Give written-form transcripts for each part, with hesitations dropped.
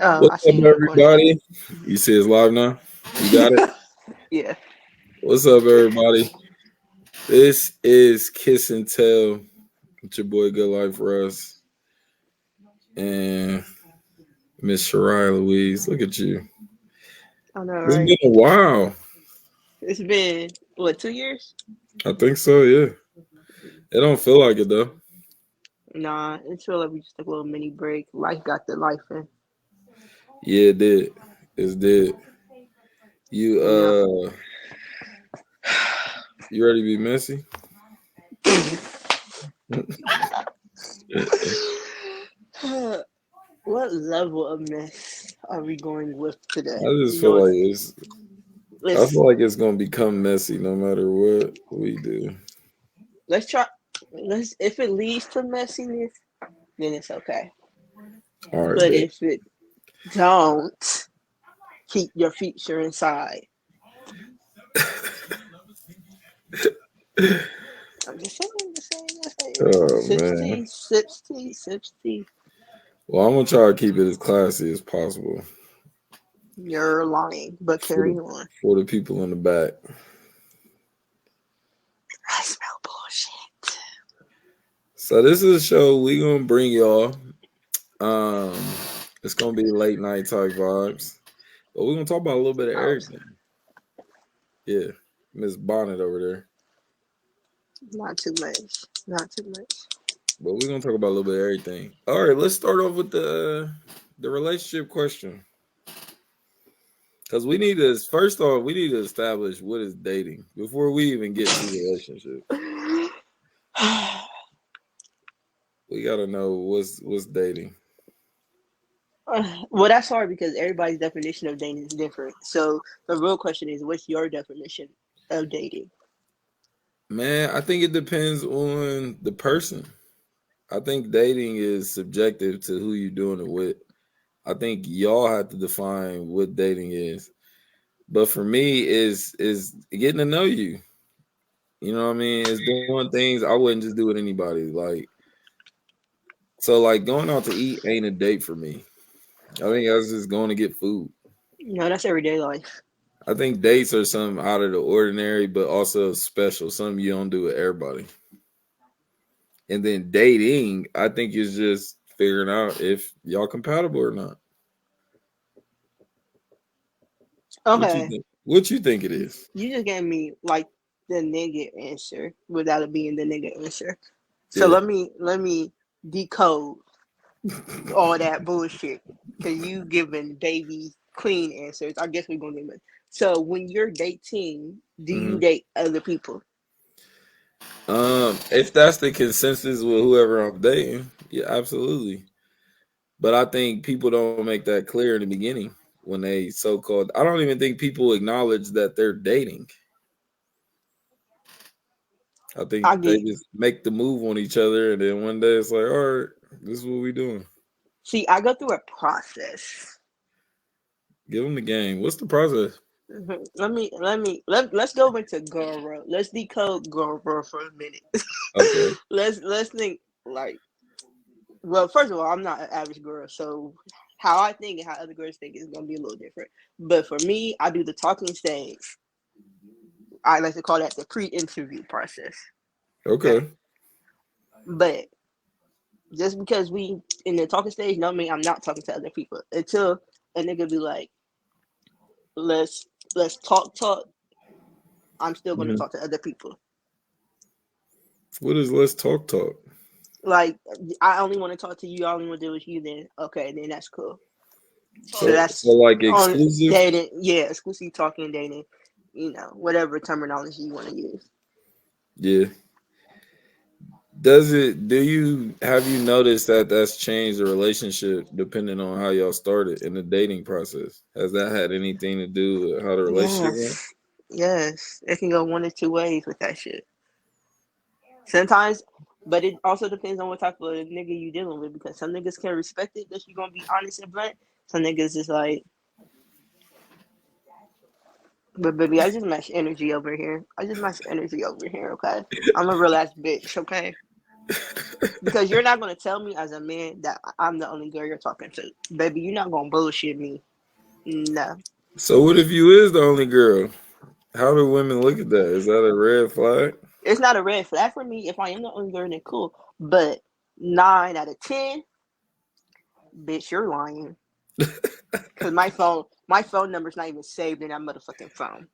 I What's see up, you recording. everybody? You see it's live now? You got it? Yeah. What's up, everybody? This is Kiss and Tell with your boy Goodlife Russ and Miss Sharieah Louise. Look at you. I know, It's right? been a while. It's been, what, 2 years? I think so, yeah. It don't feel like it though. Nah, it's feel like we just took a little mini break. Life got the life in. Yeah, it did. It did. You You know. you ready to be messy? What level of mess are we going with today? I just You know, feel like I let's feel like it's gonna become messy no matter what we do. let's try. Let's if it leads to messiness, then it's okay. All right, But bet. if it don't, keep your future inside. I'm just saying, just saying. Oh Sips man. tea, sips tea, sips tea. Well, I'm gonna try to keep it as classy as possible You're lying, but for carry the on. for the people in the back. I smell bullshit. So this is a show we gonna bring y'all. Um, it's gonna be late night type vibes, but we're gonna talk about a little bit of Smells. everything. Yeah, Miss Bonnet over there, Not too much. Not too much. but we're gonna talk about a little bit of everything. All right, let's start off with the relationship question because we need to first off we need to establish what is dating before we even get to relationships. We gotta know what's dating. Well, that's hard because everybody's definition of dating is different. So the real question is, what's your definition of dating? Man, I think it depends on the person. I think dating is subjective to who you're doing it with. I think y'all have to define what dating is. But for me, is getting to know you. You know what I mean? It's doing things I wouldn't just do with anybody. Like going out to eat ain't a date for me. I think I was just going to get food. No, that's everyday life. I think dates are something out of the ordinary, but also special. Something you don't do with everybody. And then dating, I think is just figuring out if y'all compatible or not. What you Okay, think? What you think it is? you just gave me like the nigga answer without it being the nigga answer. So Yeah. let me decode all that bullshit because you giving baby clean answers. I guess we're gonna name it. So when you're dating, do you hmm date other people? If that's the consensus with whoever I'm dating, yeah, absolutely. But I think people don't make that clear in the beginning when they so called. I don't even think people acknowledge that they're dating. I I think they get. just make the move on each other, and then one day it's like, all right, this is what we doing. See, I go through a process. Give them the game. What's the process? Let's go into girl. Let's decode girl for a minute. Okay. Let's think like, well, first of all, I'm not an average girl, so how I think and how other girls think is gonna be a little different. But for me, I do the talking stage. I like to call that the pre-interview process. Okay, Okay. but just because we in the talking stage, don't mean I'm not talking to other people until a nigga be like, let's talk. I'm still gonna Mhm. talk to other people. What is let's talk? Like I only want to talk to you. I only want to deal with you. Then okay, then that's cool. So So that's like on exclusive. dating. Yeah, exclusive talking, dating. Whatever terminology you want to use. Yeah. Does it? Do you have you noticed that that's changed the relationship depending on how y'all started in the dating process? Has that had anything to do with how the relationship went? Yes, yes. It can go one or two ways with that shit. Sometimes, but it also depends on what type of nigga you dealing with because some niggas can respect it that you gonna be honest and blunt. Some niggas is like, but baby, I just match energy over here. I just match energy over here. Okay, I'm a real ass bitch. Okay. Because you're not gonna tell me as a man that I'm the only girl you're talking to, baby. You're not gonna bullshit me. No, So what if you is the only girl? How do women look at that? Is that a red flag? it's not a red flag for me. If I am the only girl, then cool. But 9 out of 10, bitch, you're lying. Cause my phone number's not even saved in that motherfucking phone.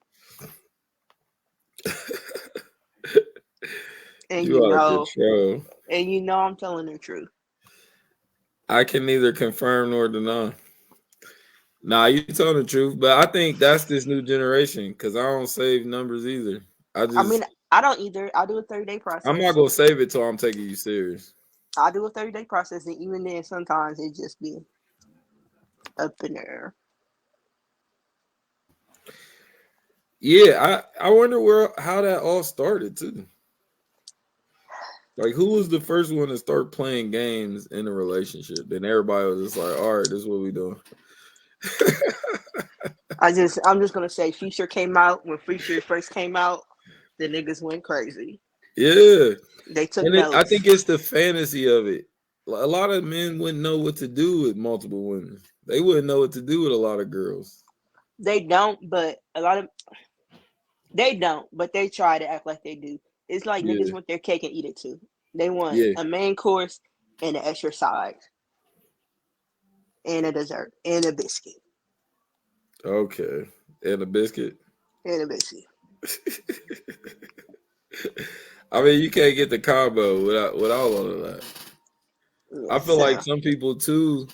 And You you out of know, control. and you know I'm telling the truth. I can neither confirm nor deny. Nah, you telling the truth, but I think that's this new generation because I don't save numbers either. I I mean, just I don't either. I do a 30-day I'm not process. gonna save it till I'm taking you serious. I do a 30-day process, and even then, sometimes it just be up in the air. Yeah, I wonder where how that all started too. Like, who was the first one to start playing games in a relationship? Then everybody was just like, "All right, this is what we doing." I'm just gonna say, Future came out when Future first came out. The niggas went crazy. Yeah, They took and I think notes. it's the fantasy of it. A lot of men wouldn't know what to do with multiple women. They wouldn't know what to do with a lot of girls. They don't, but a lot of they don't, but they try to act like they do. It's like niggas Yeah, want their cake and eat it too. They want yeah. a main course and an extra side and a dessert and a biscuit Okay, and a biscuit. and a biscuit. I mean, you can't get the combo without all of that. I Yes, feel like so some people too,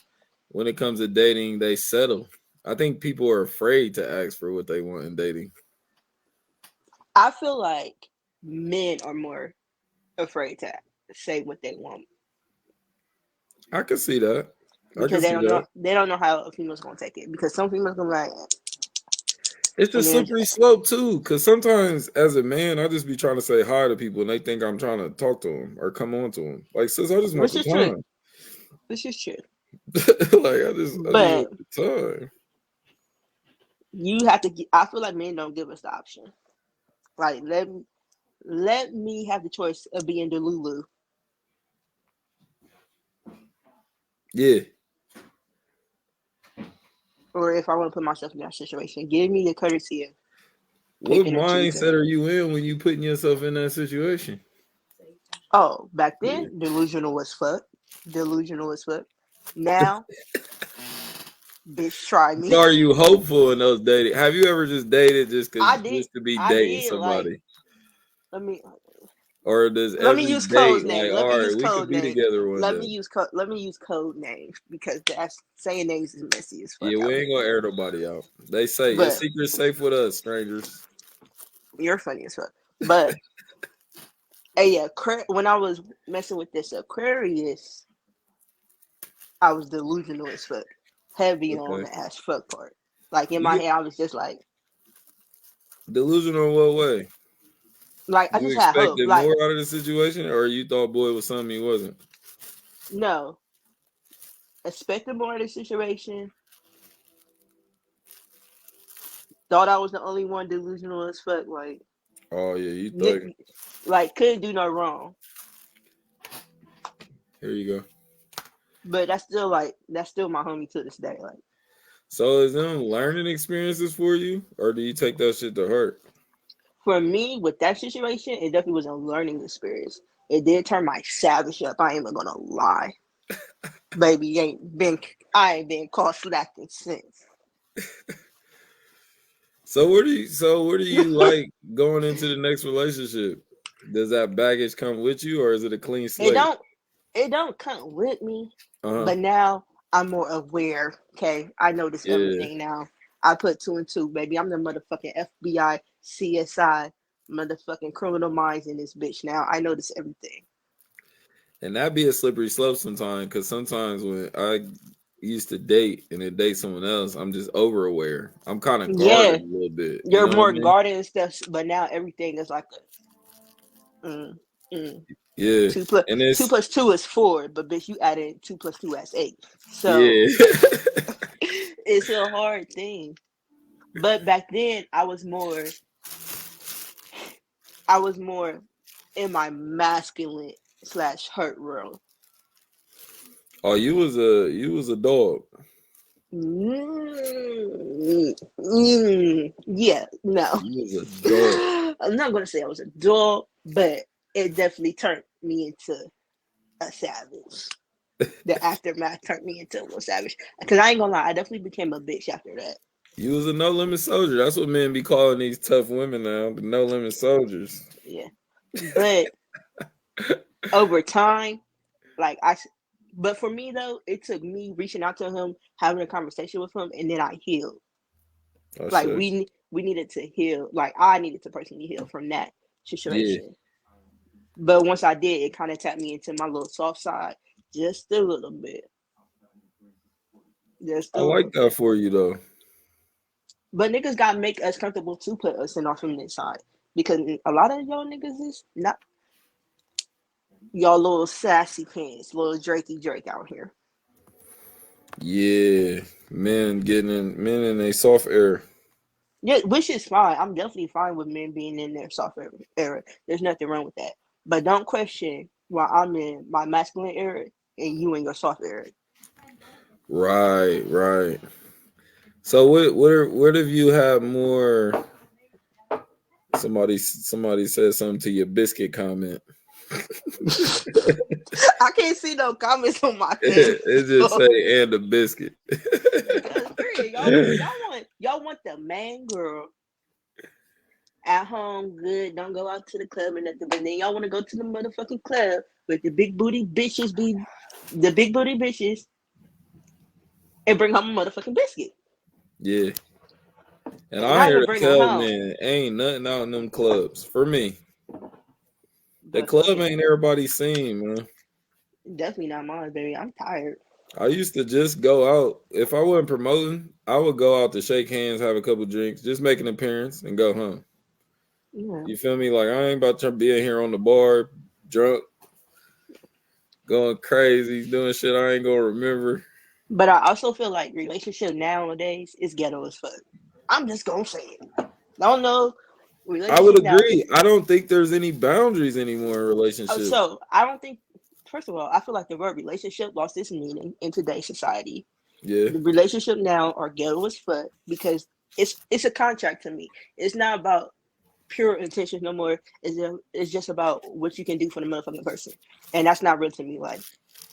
when it comes to dating, they settle. I think people are afraid to ask for what they want in dating. I feel like men are more afraid to say what they want I can see that. I can because see that. they don't know how a female's gonna take it because some females gonna be like, It's a and then slippery slope too, because sometimes as a man, I just be trying to say hi to people and they think I'm trying to talk to them or come on to them. Like, sis, I just want which the is true, time. which is true, Like, I just but want the time. you have to. I feel like men don't give us the option. Like let me have the choice of being Delulu, Yeah. or if I want to put myself in that situation, give me the courtesy of What picking and choosing. mindset are you in when you putting yourself in that situation? Oh, back Yeah. then, delusional as fuck. Delusional as fuck. Now, bitch, try So me. are you hopeful in those dating? Have you ever just dated I did. just to be I dating did. Like, somebody? let me Or does let me every use code date name. like, Let me all right, use we could code be name. together one day? Let me use code names because that's saying names is messy as fuck Yeah, we out ain't here. gonna air nobody out. They say your But secret's safe with us, strangers. you're funny as fuck. But hey, yeah, when I was messing with this Aquarius, I was delusional as fuck, heavy on Okay. the ass fuck part. Like in my You head, I was just delusional in what way? like I You just had hope. expected Like more out of the situation, or you thought boy was something he wasn't? no, expected more of the situation. Thought I was the only one delusional as fuck. Like, Oh yeah, you thought. like couldn't do no wrong. Here you go. But that's still my homie to this day. Like So is them learning experiences for you, or do you take that shit to heart? for me with that situation, it definitely was a learning experience. It did turn my savage up. I ain't even gonna lie, baby. I ain't been caught slacking since. So where do you like going into the next relationship? Does that baggage come with you, or is it a clean It slate? don't it don't come with me, Uh huh. but now I'm more aware. Okay, I notice Yeah, everything now. I put two and two, baby. I'm the motherfucking FBI, CSI, motherfucking criminal minds in this bitch now. I notice everything. and that be a slippery slope sometimes. Because sometimes when I used to date and then date someone else, I'm just over aware. I'm kind of Yeah, guarded a little bit. You you're know what I more mean? guarded and stuff, but now everything is like a mm. Yeah, Two plus and two it's plus two is four, but bitch, you added two plus two as eight. So yeah. it's a hard thing. But back then, I was more in my masculine. slash hurt world. Oh, you was a dog. Yeah, no. You was a dog. I'm not gonna say I was a dog, but it definitely turned me into a savage. The aftermath turned me into a little savage. Because I ain't gonna lie, I definitely became a bitch after that. You was a no limit soldier. That's what men be calling these tough women now, the no limit soldiers. Yeah, but over time, like but for me though, it took me reaching out to him, having a conversation with him, and then I healed. Oh Like shit. we needed to heal. Like I needed to personally heal from that Yeah. situation. But once I did, it kind of tapped me into my little soft side just a little bit, just I a like little that bit. for you though. But niggas gotta make us comfortable to put us in our feminine side because a lot of y'all niggas is not y'all little sassy pants, little Drakey Drake out here. Yeah. Men in a soft air. Yeah, which is fine. I'm definitely fine with men being in their soft era. There's nothing wrong with that. But don't question why I'm in my masculine era and you in your soft era. Right, right. So what if you have more somebody said something to your biscuit comment? I can't see no comments on my thing. It just say and a biscuit. Because period, y'all want the man girl at home, good, don't go out to the club or nothing. But then y'all want to go to the motherfucking club with the big booty bitches the big booty bitches and bring home a motherfucking biscuit. Yeah. And And I not hear even to bring them tell home. men, ain't nothing out in them clubs. For me. The But fuck club it. ain't everybody's scene, man. Definitely not mine, baby. I'm tired. I used to just go out. If I wasn't promoting, I would go out to shake hands, have a couple drinks, just make an appearance, and go home. Yeah. You feel me? Like I ain't about to be in here on the bar, drunk, going crazy, doing shit I ain't gonna remember. But I also feel like relationship nowadays is ghetto as fuck. I'm just gonna say it. I don't know. I would Relationship now. agree. I don't think there's any boundaries anymore in Oh, relationships. so I don't think. First of all, I feel like the word relationship lost its meaning in today's society. Yeah. The relationship now are ghetto as fuck because it's a contract to me. It's not about pure intentions no more. It's just about what you can do for the motherfucking person, and that's not real to me. Like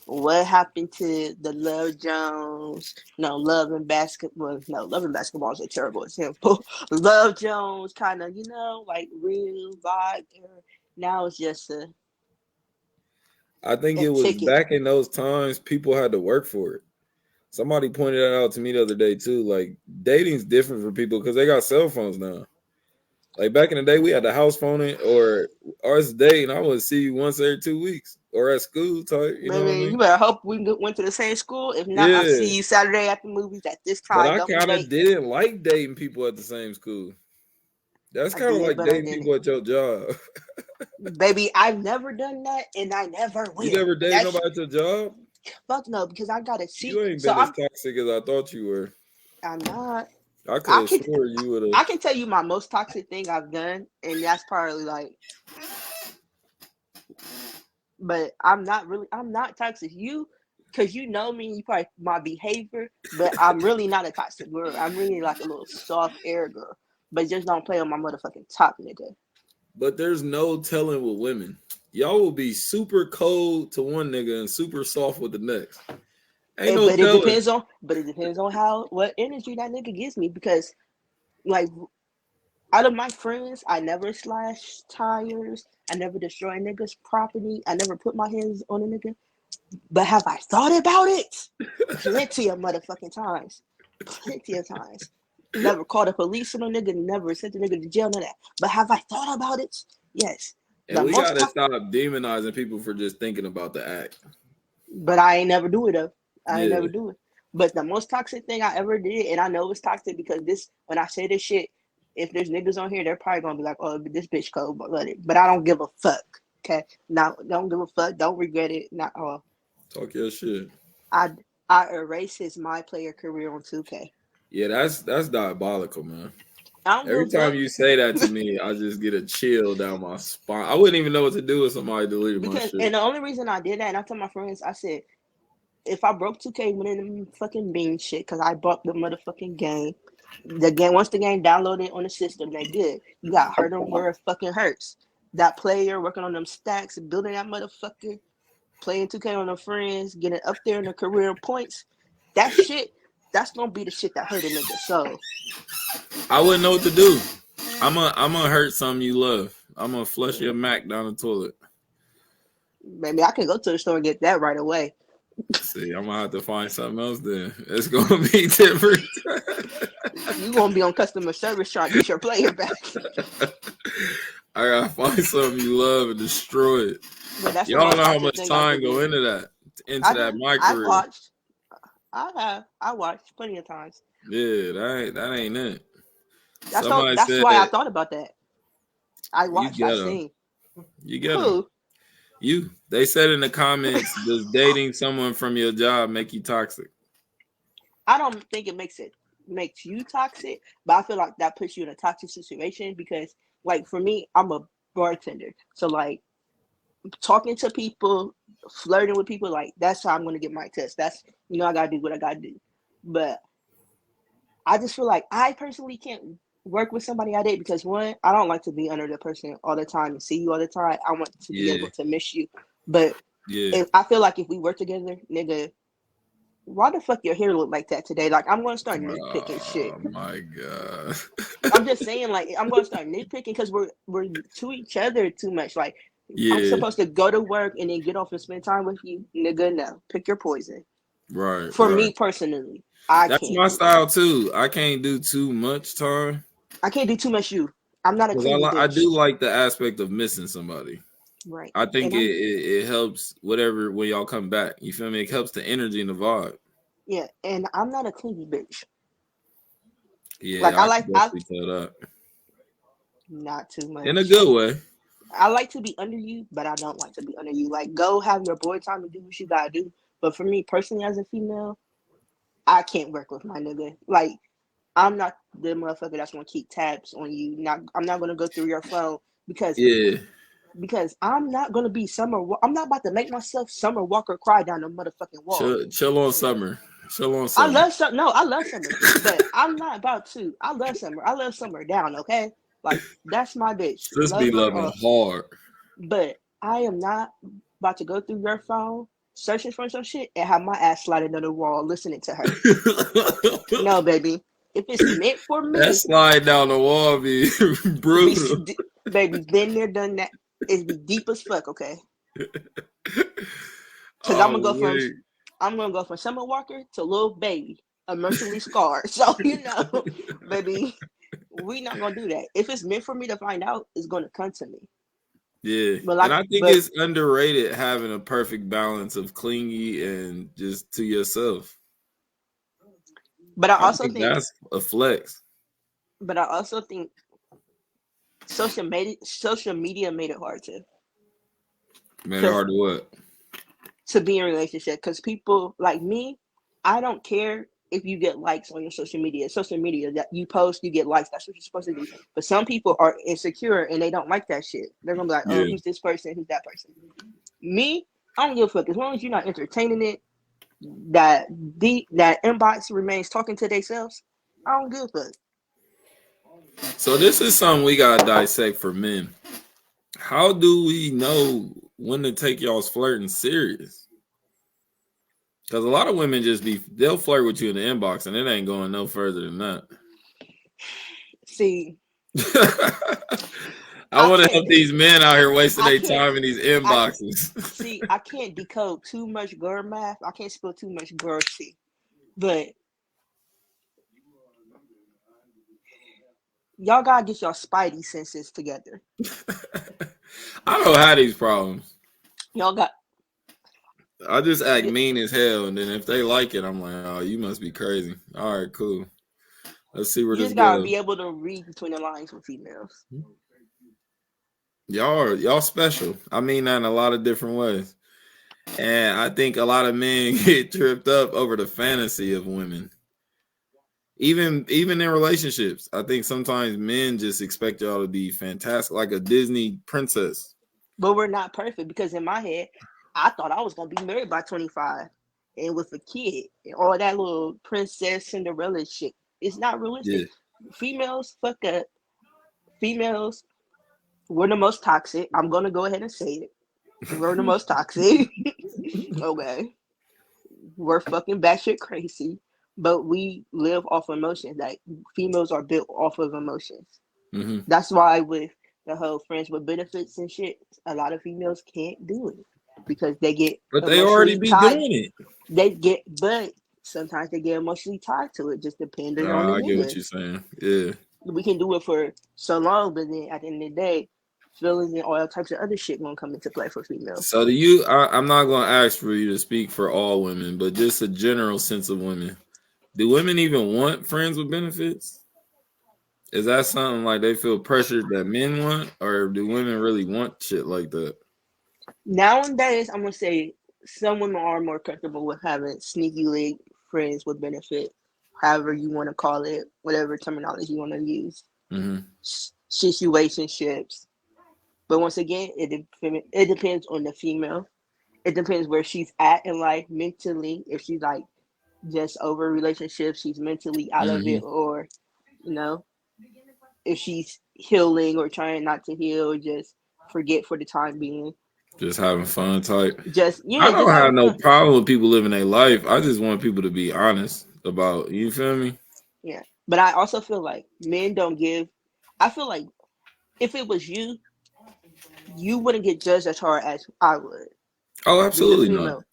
what happened to the Love Jones? No, Love and Basketball. No, Love and Basketball is a terrible example. Love Jones, kind of, like real vibe. Now it's just I think a it was ticket. back in those times people had to work for it. Somebody pointed that out to me the other day too. Like dating's different for people because they got cell phones now. Like back in the day, we had the house phone or us dating. I would see you once every 2 weeks or at school type. You know what I Baby, mean? you better hope we went to the same school. If not, I'll Yeah. see you Saturday at the movies at this But time. I Don't be kind of late. didn't like dating people at the same school. That's I kind of did, like but I dating didn't. people at your job. Baby, I've never done that, and I never You will. never dated That's nobody at your job? fuck no, because I gotta see. You ain't So been as toxic as I thought you were. I'm not. I could I have can swore you would have. I can tell you my most toxic thing I've done, and that's probably like. But I'm not toxic. Because you know me, you probably my behavior, but I'm really not a toxic girl. I'm really like a little soft air girl. But just don't play on my motherfucking top, nigga. But there's no telling with women. Y'all will be super cold to one nigga and super soft with the next. Ain't no telling. But it depends on how what energy that nigga gives me because like out of my friends, I never slash tires. I never destroy niggas' property. I never put my hands on a nigga. But have I thought about it? Plenty of motherfucking times. Plenty of times. Never called the police on a nigga, never sent the nigga to jail, none of that. But have I thought about it? Yes. And The we most gotta top, stop demonizing people for just thinking about the act. but I ain't never do it though. I ain't Yeah. never do it. But the most toxic thing I ever did, and I know it's toxic because this, when I say this shit, if there's niggas on here, they're probably gonna be like, "Oh, this bitch cold," but I don't give a fuck. Okay, now don't give a fuck. Don't regret it. Not all. Talk your shit. I I erase his my player career on 2K. Yeah, that's diabolical, man. I don't give Every a time fuck you say that to me, I just get a chill down my spine. I wouldn't even know what to do if somebody deleted my because, shit. and the only reason I did that, and I told my friends, I said, if I broke 2K winning them fucking bean shit, because I bought the motherfucking game, the game once the game downloaded on the system, they good. You got hurt them where it fucking hurts. That player working on them stacks, building that motherfucker, playing 2K on their friends, getting up there in the career points. That shit, that's gonna be the shit that hurt a nigga. So I wouldn't know what to do. I'm gonna hurt something you love. I'm gonna flush your Mac down the toilet. maybe I can go to the store and get that right away. See, I'm gonna have to find something else then. It's gonna be different. You gonna be on customer service trying to get your player back. I gotta find something you love and destroy it. But that's the Y'all don't most know how toxic much thing I time could go do. into that. I My I've career. watched. I have. I watched plenty of times. Yeah, that ain't it. That's Somebody that's said why I thought about that. I you watched. I get them. seen. You get them. Who? You. They said in the comments, does dating someone from your job make you toxic? I don't think it makes you toxic, but I feel like that puts you in a toxic situation because, like, for me, I'm a bartender, so like talking to people, flirting with people, like that's how I'm gonna get my test. That's I gotta do what I gotta do. But I just feel like I personally can't work with somebody I date because one, I don't like to be under the person all the time and see you all the time. I want to be Yeah. able to miss you. But Yeah. if I feel like if we work together, nigga, why the fuck your hair look like that today? Like I'm gonna start nitpicking shit. Oh my god. I'm just saying, like I'm gonna start nitpicking because we're to each other too much. Like I'm Yeah. supposed to go to work and then get off and spend time with you, nigga. No, pick your poison. Right, For right. me personally, I That's can't my do that. style too. I can't do too much time I can't do too much. I'm not a because clingy I bitch, do like the aspect of missing somebody. right? I think And it helps whatever when y'all come back. You feel me? It helps the energy and the vibe. and I'm not a clingy bitch. Like Yeah, I can I definitely tell that not too in a much. good way. I like to be under you, but I don't like to be under you. Like go have your boy time and do what you gotta do. But for me personally, as a female, I can't work with my nigga. Like I'm not the motherfucker that's gonna keep tabs on you. I'm not gonna go through your phone because Yeah, I'm not gonna be Summer. I'm not about to make myself Summer Walker cry down the motherfucking wall. chill on summer. Chill on I summer. love Summer. No, I love Summer, but I'm not about to. I love Summer. I love Summer down. Okay, like that's my bitch. Just be Love her loving off. hard. But I am not about to go through your phone searching for some shit and have my ass sliding on the wall listening to her. No, baby. If it's meant for That me, slide down the wall be be brutal. baby, been there, done that. It's be deep as fuck. Okay, because Oh wait. I'm gonna go from Summer Walker to Lil Baby, emotionally scarred. So baby, we not gonna do that. If it's meant for me to find out, it's gonna come to me. Yeah, But and like, I think but it's underrated having a perfect balance of clingy and just to yourself. but I I also think think, that's a flex. but I also think social media made it hard Man, hard to what? to be in a relationship because people like me, I don't care if you get likes on your social media. Social media that you post, you get likes. That's what you're supposed to do. But some people are insecure and they don't like that shit. They're gonna be like, oh, Yeah. who's this person? Who's that person? Me, I don't give a fuck. As long as you're not entertaining it, that inbox remains talking to themselves. I don't give a fuck. So this is something we gotta dissect for men. How do we know when to take y'all's flirting serious? Because a lot of women they'll flirt with you in the inbox and it ain't going no further than that. See, I I want to can't. help these men out here wasting I their can't. time in these I inboxes. see. I can't decode too much girl math. I can't spell too much girl shit. But y'all gotta get your spidey senses together. I don't have these problems. Y'all got. I just act You mean as hell, and then if they like it, I'm like, oh, you must be crazy. All right, cool. Let's see where this just gotta goes. be able to read between the lines with females. Y'all special. I mean that in a lot of different ways. And I think a lot of men get tripped up over the fantasy of women. Even in relationships, I think sometimes men just expect y'all to be fantastic, like a Disney princess. But we're not perfect because in my head, I thought I was gonna be married by 25 and with a kid and all that little princess Cinderella shit. It's not Yeah. realistic. Females fuck up. Females, we're the most toxic. I'm gonna go ahead and say it. We're the most toxic. Okay. We're fucking batshit crazy. But we live off emotions. Like females are built off of emotions. Mm-hmm. That's why with the whole friends with benefits and shit, a lot of females can't do it because they get But they already emotionally be tied. doing it. But sometimes they get emotionally tied to it, just depending on the I get what nigga. you're saying. Yeah. We can do it for so long, but then at the end of the day, feelings and all types of other shit gonna come into play for females. So do you? I'm not going to ask for you to speak for all women, but just a general sense of women. Do women even want friends with benefits? Is that something like they feel pressured that men want, or do women really want shit like that? Nowadays, I'm gonna say some women are more comfortable with having sneaky link friends with benefit, however you want to call it, whatever terminology you want to use. Mm-hmm. Situationships. But once again, it depends on the female. It depends where she's at in life mentally. If she's like just over a relationship, she's mentally out of Mm-hmm. it, or you know, if she's healing or trying not to heal, just forget for the time being. Just having fun type. Just I yeah, just don't having have no fun. problem with people living their life. I just want people to be honest about, you feel me? Yeah. But I also feel like men don't give. I feel like if it was you, you wouldn't get judged as hard as I would Oh, being a absolutely not. female.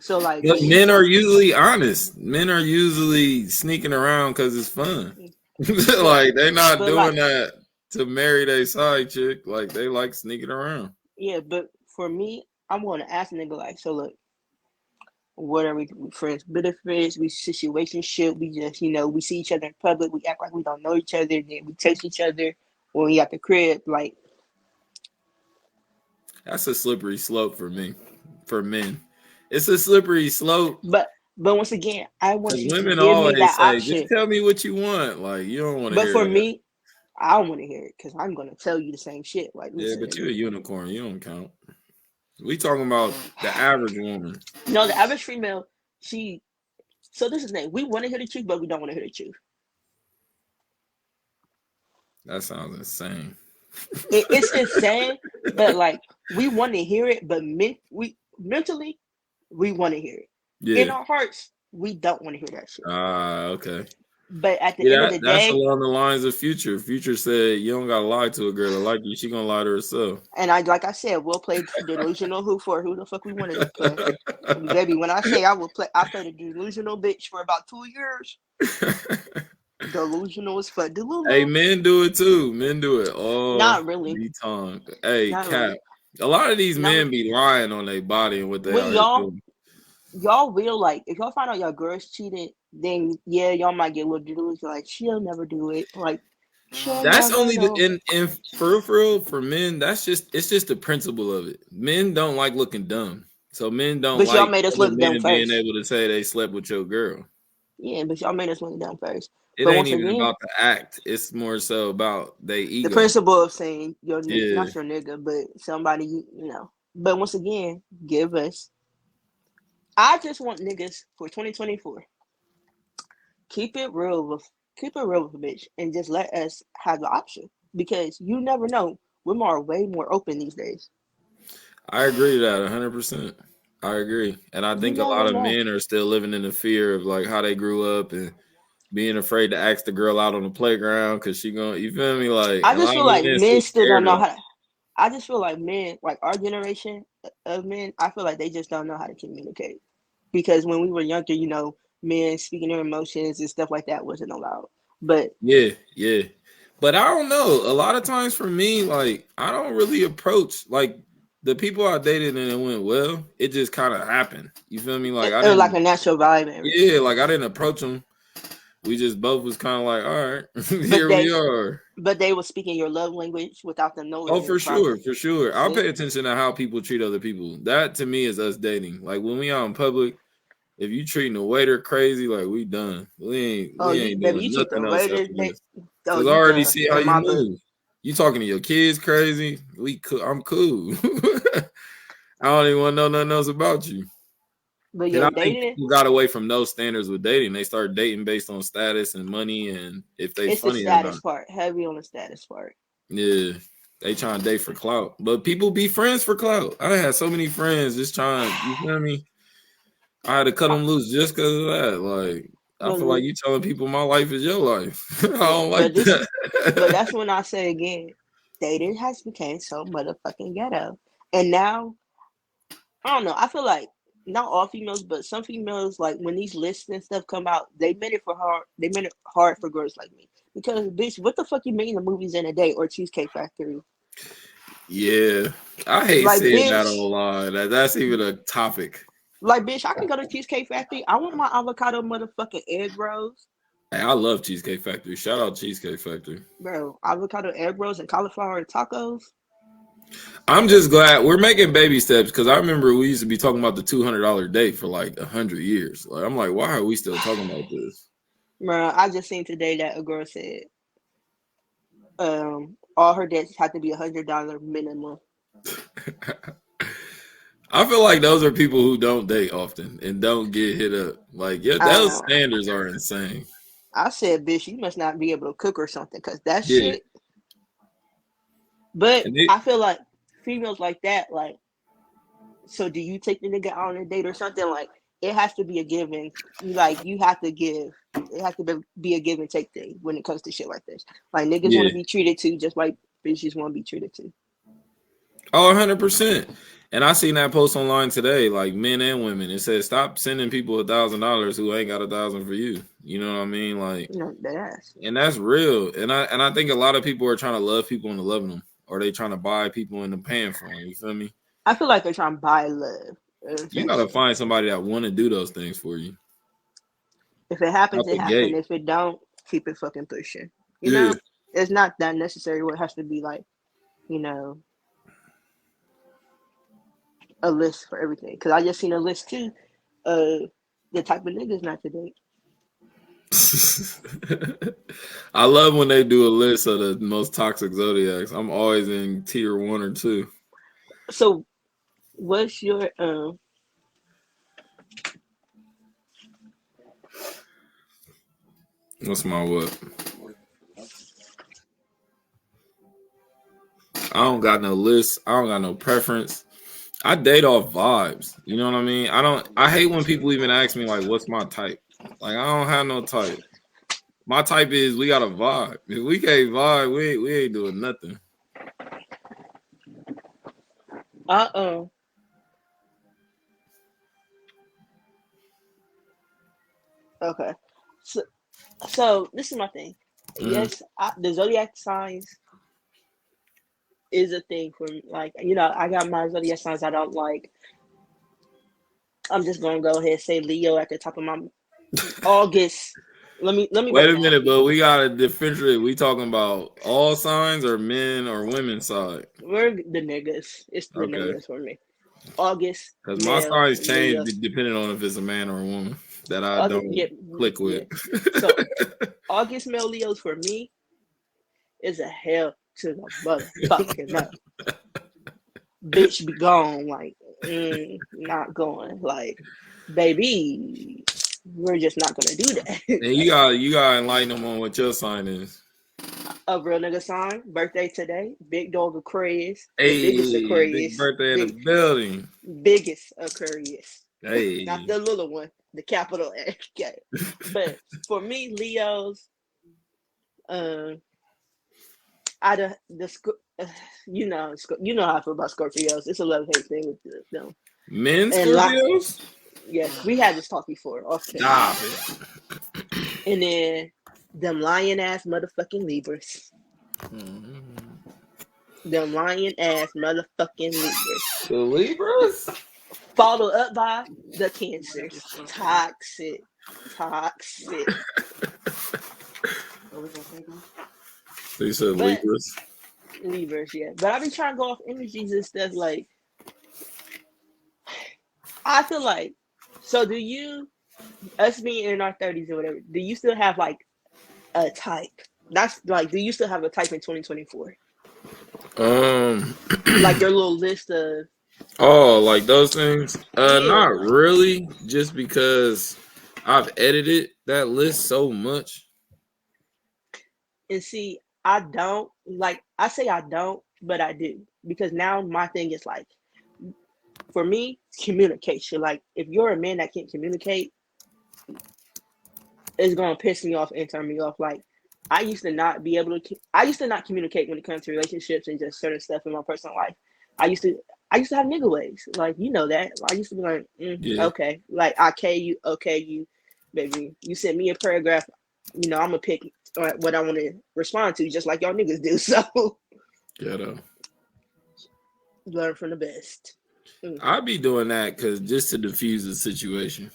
So like But when you men are tell, usually honest. Men are usually sneaking around because it's fun. but Like they're not but doing like that to marry their side chick. Like they like sneaking around. yeah, but for me, I'm going to ask a nigga like, so look, what are we friends, benefits, we situationship, we just we see each other in public, we act like we don't know each other, then we text each other when we at the crib, like. That's a slippery slope for me. For men, it's a slippery slope But once again, I want because you to women give me always that say, "Just option. tell me what you want." Like you don't want to But hear for that. me, I don't want to hear it because I'm gonna tell you the same shit. Like, Yeah, listen, but you're a nigga. unicorn. You don't count. We talking about the average woman. No, the average female, she. So this is the thing. We want to hear the truth, but we don't want to hear the truth. That sounds insane. It's insane, but like we want to hear it, but we mentally we want to hear it. In Yeah. our hearts, we don't want to hear that shit. Okay. But at the end of Yeah, the that's day, along the lines of Future. Future said you don't gotta lie to a girl that like you. She gonna lie to herself. and I like I said, we'll play delusional who the fuck we want to play. Baby, when I say I played a delusional bitch for about 2 years. Delusional as fuck. Hey, Delusional. men do it too. Men do it all Not really. the time. Hey, Not Cap. really. A lot of these Not men really. be lying on their body and what they When out here doing. y'all will like if y'all find out your girl's cheated, then yeah, y'all might get a little delusional. Like she'll never do it. Like she'll That's never only the know. in for real for men. That's just it's just the principle of it. Men don't like looking dumb, so men don't But y'all like made us other look dumb men being first. able to say they slept with your girl. Yeah, but y'all made us look dumb first. It But ain't once even again, about the act. It's more so about their the ego. principle of saying your Yeah, not your nigga, but somebody you know. But once again, give us. I just want niggas for 2024. keep it real with keep it real with a bitch and just let us have the option because you never know. Women are way more open these days. I agree to that 100%. I agree, and I You think a lot never of know. men are still living in the fear of like how they grew up and being afraid to ask the girl out on the playground because she gonna, you feel me? Like I a just lot feel of like men still men still scared don't know of. how to. I just feel like men, like our generation of men, I feel like they just don't know how to communicate. Because when we were younger, men speaking their emotions and stuff like that wasn't allowed. But Yeah, yeah. But I don't know. A lot of times for me, like I don't really approach like the people I dated and it went well. It just kind of happened. You feel me? Like I it was like didn't. a natural vibe and everything. Yeah, like I didn't approach them. We just both was kind of like, all right, But here we they, are. but they were speaking your love language without them Oh, knowing it. for sure, Probably. for sure. I'll See? pay attention to how people treat other people. That to me is us dating. Like when we out in public, If you treating the waiter crazy, like we done. Oh, We you ain't baby, doing you treat the nothing else waiters. after this. Oh, Cause I you already done see how in you my book. move. You talking to your kids crazy? I'm cool. I don't even want to know nothing else about you. But And yeah, I think dating, people got away from those standards with dating. They start dating based on status and money and if they it's the funny or not. status part. Heavy on the status part. Yeah. They trying to date for clout. But people be friends for clout. I had so many friends just trying, you feel me? I had to cut them loose just because of that. Like, I feel like But you telling people my life is your life. I yeah, don't like but this is, but that. that's when I say again, dating has become so motherfucking ghetto, and now I don't know. I feel like not all females, but some females, like when these lists and stuff come out, they meant it for hard. They meant it hard for girls like me because bitch, what the fuck you mean the movies in a day or Cheesecake Factory? Yeah. I hate Like saying that bitch, online. That's even a topic. like bitch, I can go to Cheesecake Factory. I want my avocado motherfucking egg rolls, Hey, I love Cheesecake Factory. Shout out Cheesecake Factory. bro. Avocado egg rolls and cauliflower tacos. I'm just glad we're making baby steps because I remember we used to be talking about the $200 date for like 100 years. Like, I'm like, why are we still talking about this? Bro, I just seen today that a girl said, all her debts have to be $100 minimum. I feel like those are people who don't date often and don't get hit up. Like, yeah, those Uh, standards are insane. I said, bitch, you must not be able to cook or something, cause that Yeah. shit. But And it, I feel like females like that, like, so do you take the nigga out on a date or something? Like, it has to be a given. Like, you have to give. It has to be a give and take thing when it comes to shit like this. Like, niggas want yeah. to be treated too, just like bitches want to be treated too. Oh, 100%. And I seen that post online today, like men and women. It says stop sending people $1,000 who ain't got 1,000 for you. You know what I mean? Like, You know, that ass. and that's real. And I think a lot of people are trying to love people into loving them, or they trying to buy people into paying for them. You feel me? I feel like they're trying to buy love, You gotta essentially. find somebody that want to do those things for you If it happens, out it the happens. gate. If it don't, keep it fucking pushing. You Yeah. know, it's not that necessary. What has to be like, you know, a list for everything. Because I just seen a list too, the type of niggas not to date. I love when they do a list of the most toxic zodiacs. I'm always in tier 1 or 2. So, what's your What's my what? I don't got no list. I don't got no preference. I date off vibes. You know what I mean? I hate when people even ask me like what's my type. Like I don't have no type. My type is we got a vibe. If we can't vibe, we ain't doing nothing. uh uh okay. So, this is my thing. Mm-hmm. Yes, the zodiac signs is a thing for me. Like, you know, I got my zodiac signs I don't like. I'm just gonna go ahead and say Leo at the top of my August. Let me Wait break a down. minute, but we gotta differentiate. We talking about all signs or men or women's side? We're the niggas. It's the Okay. niggas for me. August, Because my male, signs change Leo. depending on if it's a man or a woman that I August, don't yeah, click yeah. with. So August male Leos for me is a hell to the motherfucking no. Bitch be gone. Like, not going. Like, baby, we're just not gonna do that. And you gotta enlighten them on what your sign is. A real nigga sign, birthday today, big dog Aquarius, the biggest Hey, big Aquarius, birthday in the building. biggest Aquarius, not Hey. the little one, the capital A. Okay. But for me, Leos, um, out of you know how I feel about Scorpios. It's a love hate thing with them. Men And Scorpios? yes, we had this talk before off camera. Stop it. And then them lion ass motherfucking Libras, Mm-hmm. them lion ass motherfucking Libras, The Libras? followed up by the Cancers, toxic, toxic. What was I thinking? They said But Libras. Libras, yeah. But I've been trying to go off energies and stuff. Like, I feel like So do you, us being in our 30s or whatever, do you still have like a type? That's like, do you still have a type in 2024? Um, Like your little list of, oh, like those things? yeah. Not really. Just because I've edited that list so much. And see, I don't like, I say I don't, but I do. Because now my thing is like, for me, communication. Like, if you're a man that can't communicate, it's gonna piss me off and turn me off. Like, I used to not be able to. I used to not communicate when it comes to relationships and just certain stuff in my personal life. I used to. I used to have nigga ways. Like, you know that. I used to be like, Yeah, okay, like okay, you, okay, you, baby, you sent me a paragraph. You know, I'm gonna pick what I want to respond to, just like y'all niggas do. So ghetto. learn from the best. I'd be doing that because just to diffuse the situation.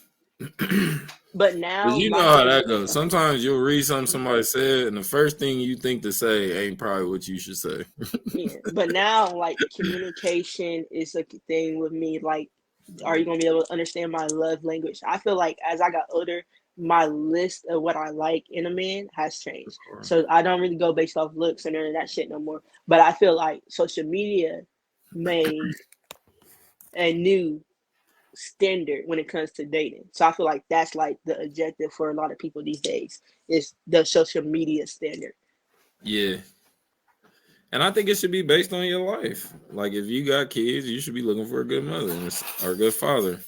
But Cause now you my know how thing, that goes. Sometimes you'll read something somebody said, and the first thing you think to say ain't probably what you should say. yeah. But now, like, communication is a thing with me. Like, are you gonna be able to understand my love language? I feel like as I got older, my list of what I like in a man has changed. So I don't really go based off looks and none of that shit no more. But I feel like social media made a new standard when it comes to dating. So I feel like that's like the objective for a lot of people these days is the social media standard. Yeah, and I think it should be based on your life. Like if you got kids, you should be looking for a good mother or a good father.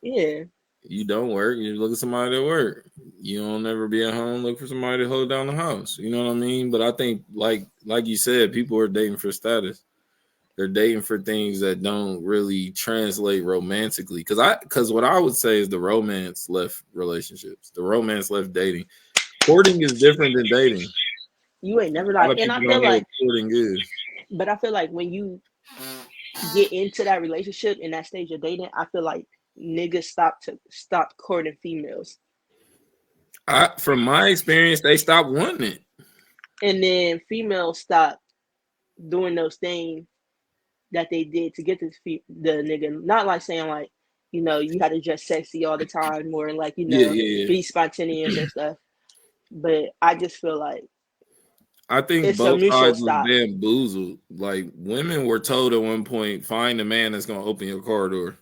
Yeah. You don't work, you look at somebody that work. You don't ever be at home, look for somebody to hold down the house. You know what I mean? But I think like you said, people are dating for status. They're dating for things that don't really translate romantically. Because what I would say is the romance left relationships. The romance left dating. Courting is different than dating. You ain't never A lot like, of and I people feel don't know what like, courting is. but I feel like when you get into that relationship in that stage of dating, I feel like niggas stop courting females, From my experience, they stopped wanting it. and then females stop doing those things that they did to get the nigga. Not like saying like, you know, you had to dress sexy all the time or like, you Yeah, know, yeah, be spontaneous or stuff. But I just feel like I think it's a both mutual sides was stop. bamboozled. Like women were told at one point, find a man that's gonna open your car door.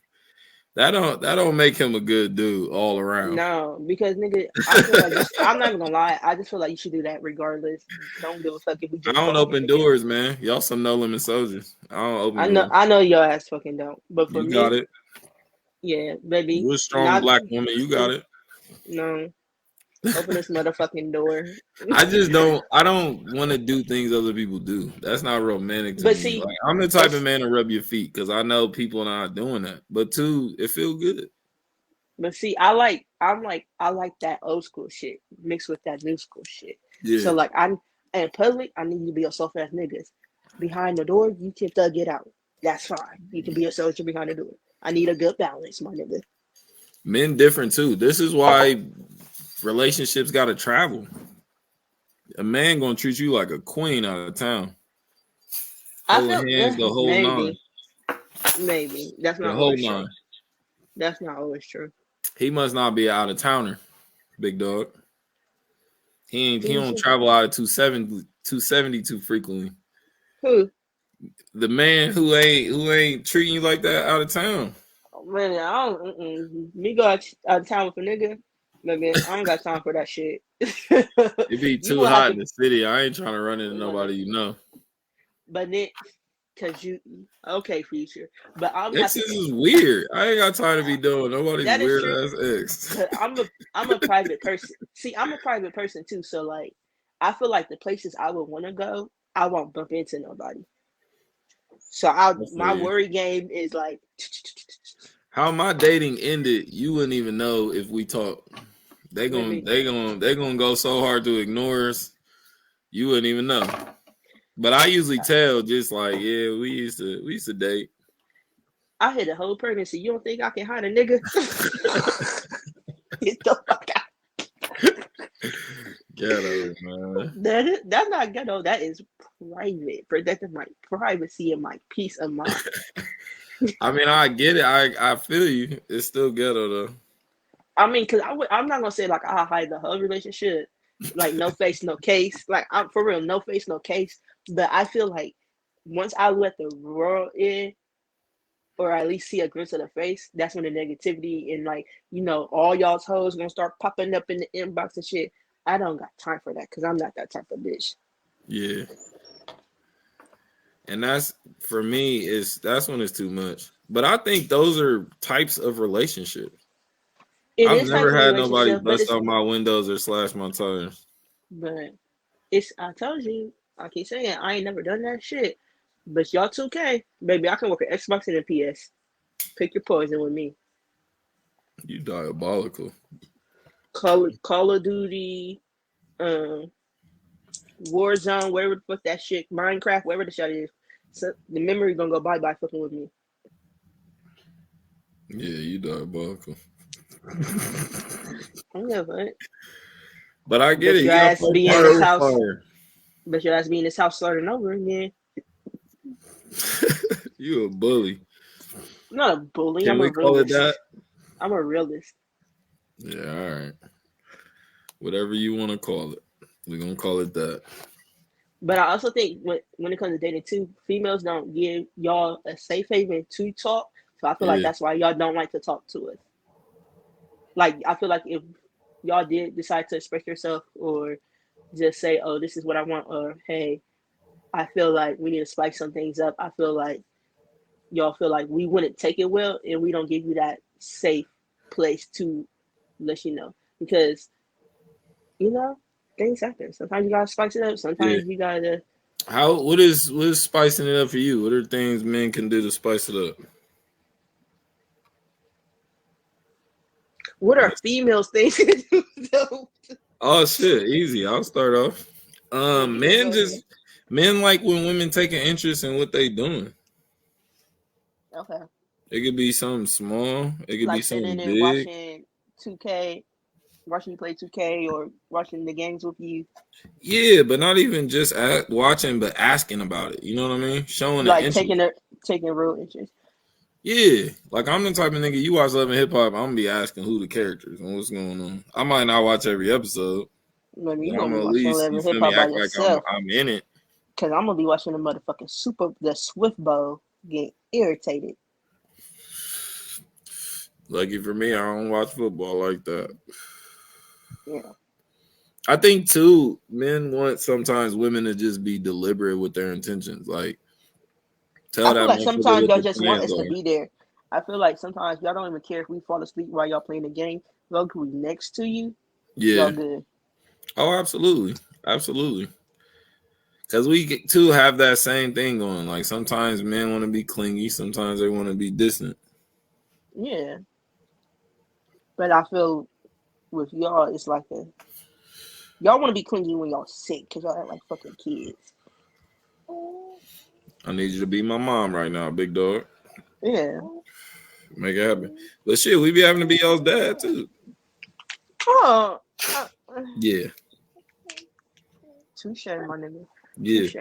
That don't make him a good dude all around. No, because nigga, I feel like I'm not even gonna lie. I just feel like you should do that regardless. Don't give a fuck if we I just don't fucking open again. doors, man. Y'all some no limit soldiers. I don't open doors. I know your ass fucking don't. But for You got me, it. yeah, baby, You a strong not black woman. You got it. no. Open this motherfucking door. I just don't. I don't want to do things other people do. That's not romantic to But me. see, Like I'm the type but of man to rub your feet because I know people are not doing that. But two, it feel good. but see, I like that old school shit mixed with that new school shit. Yeah. So like in public, I need you to be a soft ass niggas. Behind the door, you can thug it out. That's fine. You can be a soldier behind the door. I need a good balance, my nigga. Men different too. This is why relationships got to travel. A man gonna treat you like a queen out of town, I holding feel hands the whole nine. maybe that's The not whole always true. nine. That's not always true. He must not be an out of towner, big dog. He don't Who's travel out of 270 too frequently. who? The man who ain't treating you like that out of town. Oh, man, I don't. Me go out of town with a nigga. Nigga, I don't got time for that shit. It be You too will have hot to. in the city. I ain't trying to run into nobody you know. But then, cause you okay, future. But I'm have to. Exes is weird. I ain't got time to be doing nobody's That is weird true. ass ex. Cause I'm a private person. See, I'm a private person too. So like, I feel like the places I would want to go, I won't bump into nobody. So I feel my you. worry game is like, How my dating ended, you wouldn't even know if we talk. maybe They gonna go so hard to ignore us, you wouldn't even know. But I usually tell just like, yeah, we used to date. I hit a whole pregnancy. You don't think I can hide a nigga? Get the fuck out. Ghetto, man. That's not ghetto. That is private. Protecting my privacy and my peace of mind. I mean, I get it. I feel you. It's still ghetto though. I mean, cause I'm not gonna say like I hide the whole relationship, like no face, no case. Like I'm for real, no face, no case. But I feel like once I let the world in, or at least see a glimpse of the face, that's when the negativity and like all y'all's hoes gonna start popping up in the inbox and shit. I don't got time for that because I'm not that type of bitch. Yeah. And that's for me, that's when it's too much. But I think those are types of relationships. It I've is type never of had nobody relationship, but bust out my windows or slash my tires. it's I told you, I keep saying I ain't never done that shit. But y'all 2K, baby, I can work at Xbox and a PS. Pick your poison with me. You diabolical. Call of Duty, um, Warzone, wherever the fuck that shit, Minecraft, wherever the shit is. So the memory gonna go bye bye fucking with me. Yeah, you diabolical. I don't give a But I get Bet it. your You gotta ass play be in fire this with house. fire. Bet your ass be in this house starting over again. You a bully. I'm not a bully. Can I'm a we call it that? realist. I'm a realist. Yeah, all right. Whatever you want to call it. We're gonna call it that. But I also think when it comes to dating too, females don't give y'all a safe haven to talk. So I feel like Yeah. that's why y'all don't like to talk to us. Like I feel like if y'all did decide to express yourself or just say, "Oh, this is what I want," or "Hey, I feel like we need to spice some things up." I feel like y'all feel like we wouldn't take it well, and we don't give you that safe place to let you know because you know things happen. Sometimes you gotta spice it up. Yeah. Sometimes you gotta. What is spicing it up for you? What are things men can do to spice it up? What are females things to do? Oh shit, easy. I'll start off. Yeah, Men go ahead. just men like when women take an interest in what they doing. Okay. It could be something small. It could be Like something sitting and big. watching 2K, watching you play 2K, or watching the games with you. Yeah, but not even just watching, but asking about it. You know what I mean? Showing an Like interest. taking real interest. Yeah, like I'm the type of nigga you watch Love and Hip Hop. I'm gonna be asking who the characters and what's going on. I might not watch every episode, Maybe but you I'm gonna be gonna at watching least, you 11 Hip feel me, Hop by act like I'm yourself. I'm in it. Cause I'm gonna be watching the motherfucking the Swift Bowl get irritated. Lucky for me, I don't watch football like that. Yeah. I think too, men want sometimes women to just be deliberate with their intentions. Like tell I feel that like motherfucker sometimes what y'all the just want plans us to are. be there. I feel like sometimes y'all don't even care if we fall asleep while y'all playing the game. Y'all could be next to you. Y'all Yeah. good. Oh, absolutely, absolutely. Because we too have that same thing going. Like sometimes men want to be clingy, sometimes they want to be distant. Yeah. But I feel with y'all, it's like y'all want to be clingy when y'all sick because y'all act like fucking kids. I need you to be my mom right now, big dog. Yeah. Make it happen. But shit, we be having to be y'all's dad too. Oh, Yeah, touche, my nigga. yeah. Touche.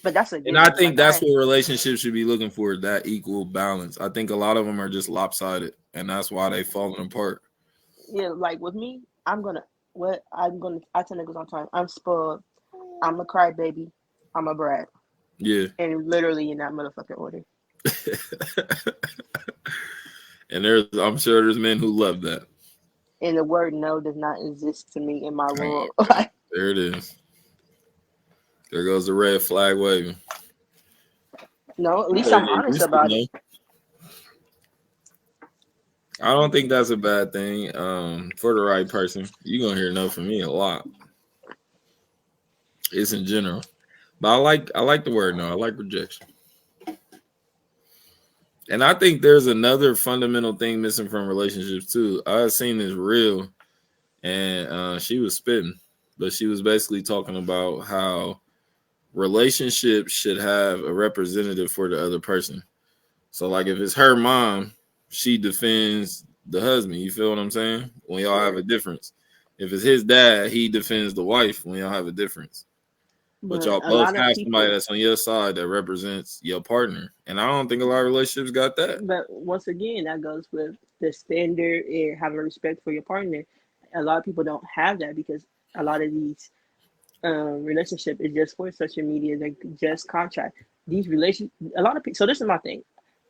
But that's a And I given. think Like that's what relationships should be looking for, that equal balance. I think a lot of them are just lopsided, and that's why they falling apart. yeah, like with me, I tell niggas all the time, I'm spoiled, I'm a crybaby, I'm a brat. Yeah. And literally in that motherfucking order. And I'm sure there's men who love that. And the word no does not exist to me in my Oh, world. okay. There it is. There goes the red flag waving. No, at least There I'm it honest is. about it. I don't think that's a bad thing. For the right person, you're gonna hear no from me a lot. It's in general. But I like the word no. I like rejection. And I think there's another fundamental thing missing from relationships too. I've seen this real, and she was spitting, but she was basically talking about how relationships should have a representative for the other person. So, like, if it's her mom, she defends the husband. You feel what I'm saying? When y'all have Sure. a difference. If it's his dad, he defends the wife when y'all have a difference. But But y'all a both lot of have somebody people, that's on your side that represents your partner. And I don't think a lot of relationships got that. but once again, that goes with the standard and having respect for your partner. A lot of people don't have that because a lot of these relationship is just for social media. They just contract these relation. A lot of people. So this is my thing.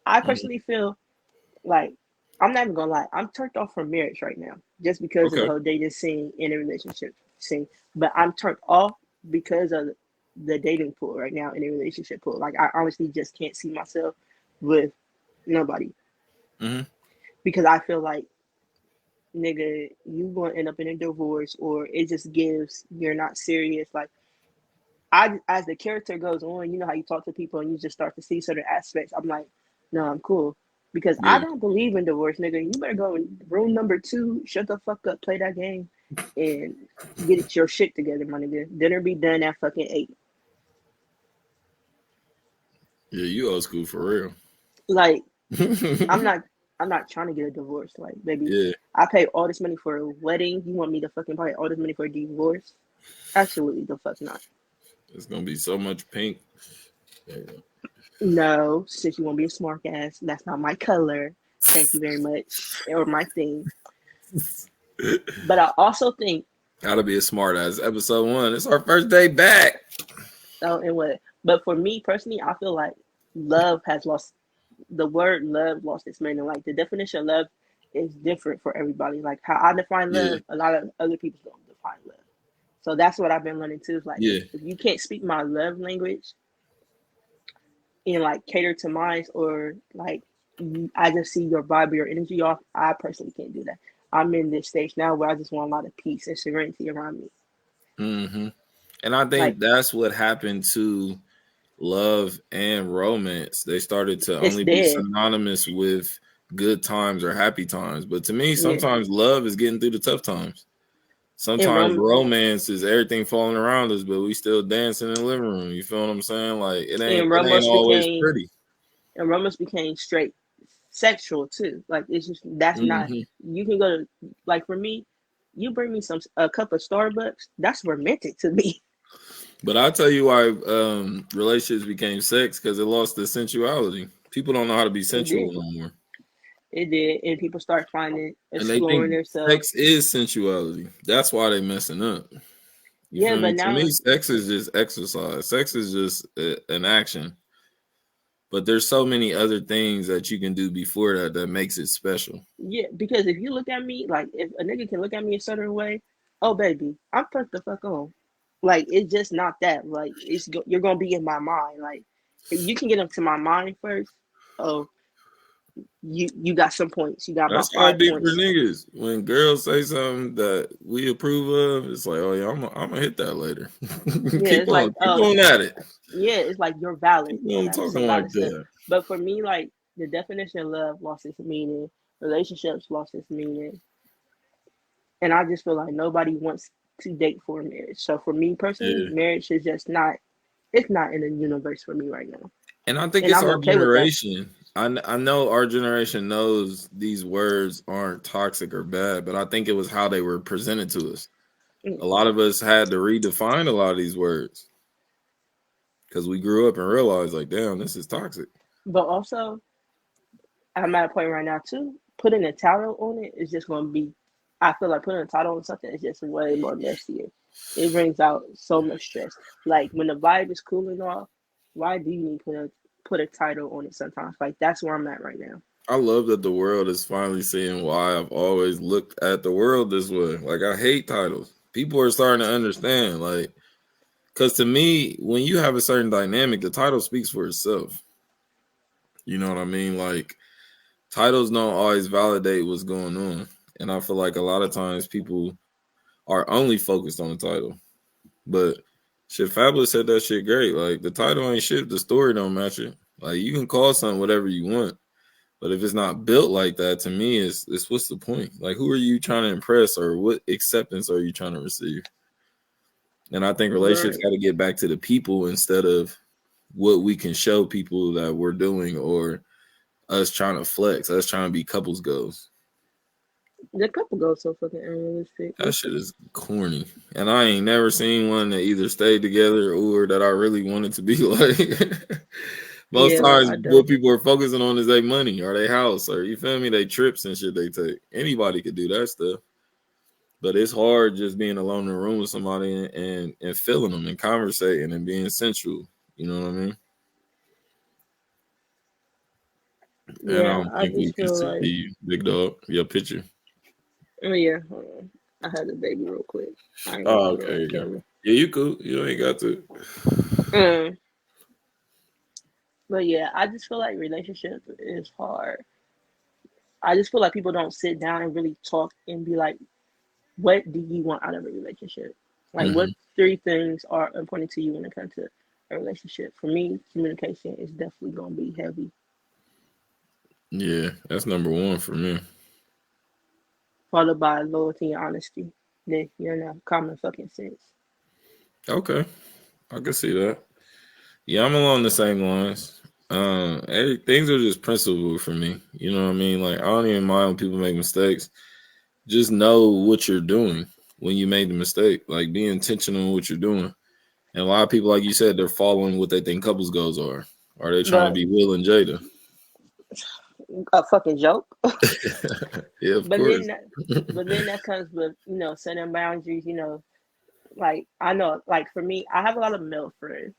I Mhm. personally feel like I'm not even gonna lie. I'm turned off from marriage right now just because of the Okay. whole dating scene and the relationship scene. But I'm turned off because of the dating pool right now in the relationship pool. Like I honestly just can't see myself with nobody Hmm. because I feel like nigga, you gonna end up in a divorce or it just gives you're not serious. Like I as the character goes on, you know how you talk to people and you just start to see certain aspects. I'm like, no, I'm cool. Because I Yeah. don't believe in divorce, nigga. You better go in room number 2, shut the fuck up, play that game, and get it your shit together, my nigga. Dinner be done at fucking 8. Yeah, you old school for real. Like, I'm not I'm not trying to get a divorce. Like, baby, Yeah, I pay all this money for a wedding. You want me to fucking pay all this money for a divorce? Absolutely the fuck not. it's gonna be so much pink. Yeah. No, since you want to be a smart ass, that's not my color. Thank you very much. Or my thing. But I also think, Gotta be a smart ass. Episode 1. It's our first day back. oh, and what? But for me personally, I feel like love has lost the word love lost its meaning. Like the definition of love is different for everybody. Like how I define Yeah, love, a lot of other people don't define love. So that's what I've been learning too. Is like yeah. if you can't speak my love language and like cater to mine or like I just see your vibe or your energy off, I personally can't do that. I'm in this stage now where I just want a lot of peace and serenity around me. Hmm. And I Like think that's what happened to love and romance. They started to it's only be dead. synonymous with good times or happy times. But to me, Yeah. sometimes love is getting through the tough times. And Sometimes romance is everything falling around us, but we still dancing in the living room. You feel what I'm saying? Like it ain't always pretty. romance became straight sexual too. Like it's just that's not Hmm. you can go to like for me, you bring me some a cup of Starbucks, that's romantic to me. But I'll tell you why relationships became sex, because it lost the sensuality. People don't know how to be It did. sensual no more. It did. And people start finding And they exploring think themselves. sex is sensuality. That's why they messing up. You Yeah, feel but me? To now me, sex is just exercise. Sex is just an action. But there's so many other things that you can do before that that makes it special. yeah, because if you look at me, like if a nigga can look at me a certain way, oh baby, I'm turned the fuck on. Like it's just not that. Like you're gonna be in my mind. Like if you can get into my mind first, oh you got some points. You got That's about why I five be for points. niggas. When girls say something that we approve of, it's like, oh yeah, I'm gonna hit that later. Yeah, keep it's like on, keep on at it. yeah, it's like you're valid. Keep You on got talking some like valid stuff. that. But for me, like the definition of love lost its meaning. Relationships lost its meaning. And I just feel like nobody wants to date for marriage. So for me personally, Yeah. marriage is just not it's not in the universe for me right now. And I think And it's I'm our okay with that. generation. I know our generation knows these words aren't toxic or bad, but I think it was how they were presented to us. Mm. A lot of us had to redefine a lot of these words because we grew up and realized, like, damn, this is toxic. But also I'm at a point right now too. Putting a title on it is just gonna be I feel like putting a title on something is just way more messier. It brings out so much stress. Like when the vibe is cooling off, why do you need to put a title on it sometimes? Like that's where I'm at right now. I love that the world is finally seeing why I've always looked at the world this way. Like, I hate titles. People are starting to understand, like, because to me, when you have a certain dynamic, the title speaks for itself. You know what I mean? Like, titles don't always validate what's going on. And I feel like a lot of times people are only focused on the title. But shit, Fabulous said that shit great. Like, the title ain't shit, the story don't match it. Like, you can call something whatever you want. But if it's not built like that, to me, it's what's the point? Like, who are you trying to impress, or what acceptance are you trying to receive? And I think relationships Right. got to get back to the people instead of what we can show people that we're doing, or us trying to flex, us trying to be couples goals. The couple goes so fucking unrealistic. That shit is corny. And I ain't never seen one that either stayed together or that I really wanted to be like. Most Yeah, times I don't. what people are focusing on is their money or their house or you feel me, they trips and shit they take. Anybody could do that stuff. But it's hard just being alone in a room with somebody and feeling them and conversating and being sensual. You know what I mean? And I Yeah, don't I think we just can feel see like, you, big dog, your picture. oh yeah, hold on. I had a baby real quick. I ain't gonna Oh, put it okay, on you go. camera. Yeah, you cool. You ain't got to. Mm. But yeah, I just feel like relationship is hard. I just feel like people don't sit down and really talk and be like, what do you want out of a relationship? Like, what Hmm. 3 things are important to you when it comes to a relationship? For me, communication is definitely gonna be heavy, Yeah, that's number one for me. followed by loyalty and honesty. Then you know, common fucking sense. Okay, I can see that. Yeah, I'm along the same lines. Things are just principle for me. You know what I mean? Like I don't even mind when people make mistakes. Just know what you're doing when you made the mistake. Like be intentional in what you're doing. And a lot of people, like you said, they're following what they think couples goals are. Are they trying to But be Will and Jada? a fucking joke. Yeah, of But course. then that, but then that comes with setting boundaries. Like I know, like for me, I have a lot of male friends.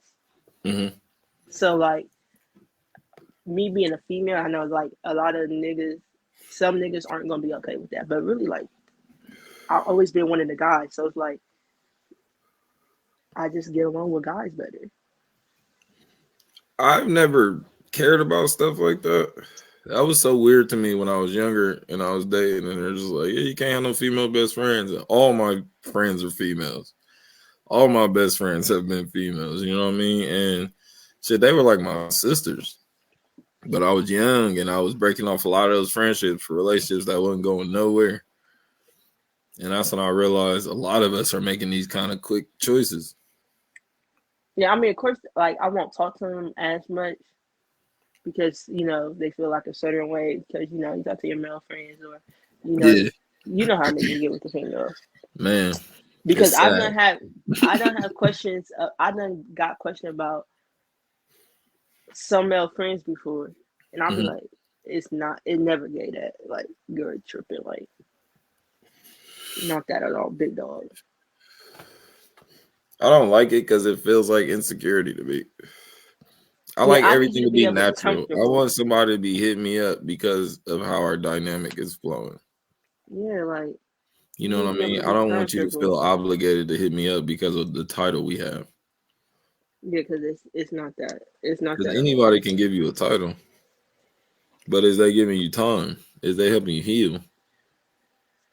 Hmm. So like me being a female, I know like a lot of niggas, some niggas aren't gonna be okay with that. But really, like I've always been one of the guys, so it's like I just get along with guys better. I've never cared about stuff like that. That was so weird to me when I was younger and I was dating, and they're just like, "Yeah, you can't have no female best friends." And all my friends are females. All my best friends have been females. You know what I mean? And shit, they were like my sisters. But I was young and I was breaking off a lot of those friendships for relationships that wasn't going nowhere. And that's when I realized a lot of us are making these kind of quick choices. Yeah, I mean, of course, like I won't talk to them as much because they feel like a certain way because you talk to your male friends or you know Yeah, you know how niggas get with the females. man, Because it's sad. I don't have questions. I done got questioned about some male friends before, and I'll be Mhm. like, it's not. It never gave that. Like you're tripping. Like not that at all, big dog. I don't like it because it feels like insecurity to me. I Yeah, like I need you everything to to be be able natural. I comfortable. want somebody to be hitting me up because of how our dynamic is flowing. Yeah, like You you know need what to I be able mean? to I be don't want you to comfortable. feel obligated to hit me up because of the title we have. Yeah, because it's not that. It's not Because that at all. anybody can give you a title, but is they giving you time? Is they helping you heal?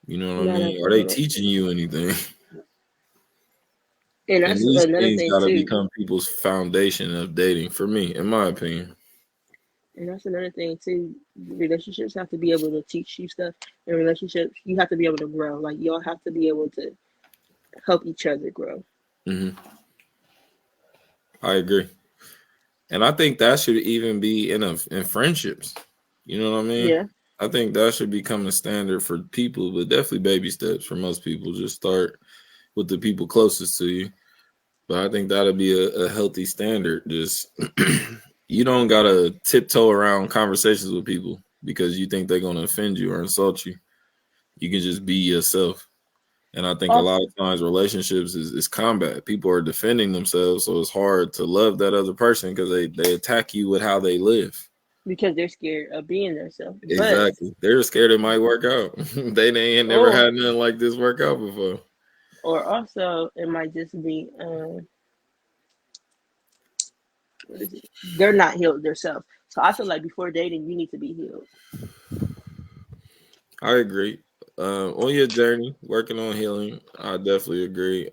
You know what I You gotta mean? Are they feel it. teaching you anything? And And that's these another things thing got to too. become people's foundation of dating, for me, in my opinion. And that's another thing too. Relationships have to be able to teach you stuff. In relationships, you have to be able to grow. Like y'all have to be able to help each other grow. Hmm. I agree, and I think that should even be in friendships. You know what I mean? Yeah. I think that should become a standard for people, but definitely baby steps for most people. Just start with the people closest to you. But I think that'll be a healthy standard. Just you don't gotta tiptoe around conversations with people because you think they're gonna offend you or insult you. You can just be yourself. And I think a Also, lot of times relationships is combat. People are defending themselves, so it's hard to love that other person because they attack you with how they live. because they're scared of being themselves. But Exactly. They're scared it might work out. They ain't never or had nothing like this work out before. or also it might just be what is it? They're not healed themselves. So I feel like before dating, you need to be healed. I agree. On your journey, working on healing, I definitely agree.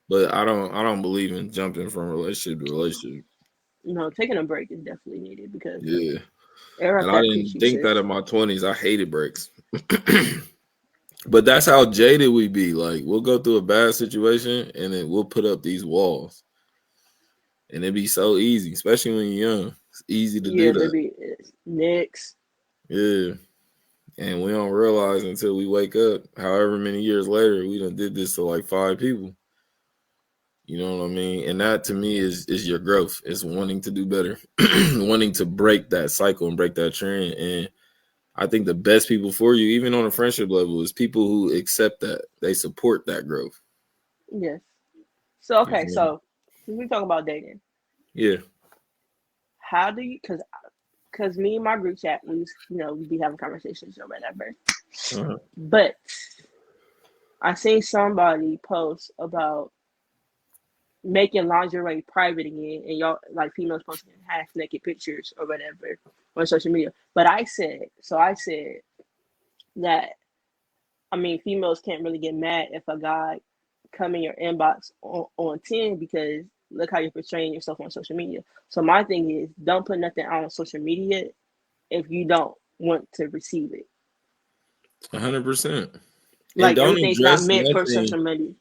But I don't believe in jumping from relationship to relationship. Taking a break is definitely needed because Yeah. air out And I that didn't coochie, think that sis. in my 20s. I hated breaks. But that's how jaded we be. Like we'll go through a bad situation and then we'll put up these walls. And it'd be so easy, especially when you're young. It's easy to do Yeah, that. baby. Next. Yeah. And we don't realize until we wake up, however many years later, we done did this to like 5 people. You know what I mean? And that to me is your growth. It's wanting to do better, wanting to break that cycle and break that trend. And I think the best people for you, even on a friendship level, is people who accept that. They support that growth. Yes. So You okay, feel me? so since we talk about dating, Yeah. how do you? Because me and my group chat, we be having conversations or whatever. Uh-huh. But I seen somebody post about making lingerie private again, and y'all like females posting half naked pictures or whatever on social media. But I said that I mean females can't really get mad if a guy come in your inbox on 10 because look how you're portraying yourself on social media. So my thing is don't put nothing out on social media if you don't want to receive it. 100%. And Like don't everything's not address meant for nothing. social media.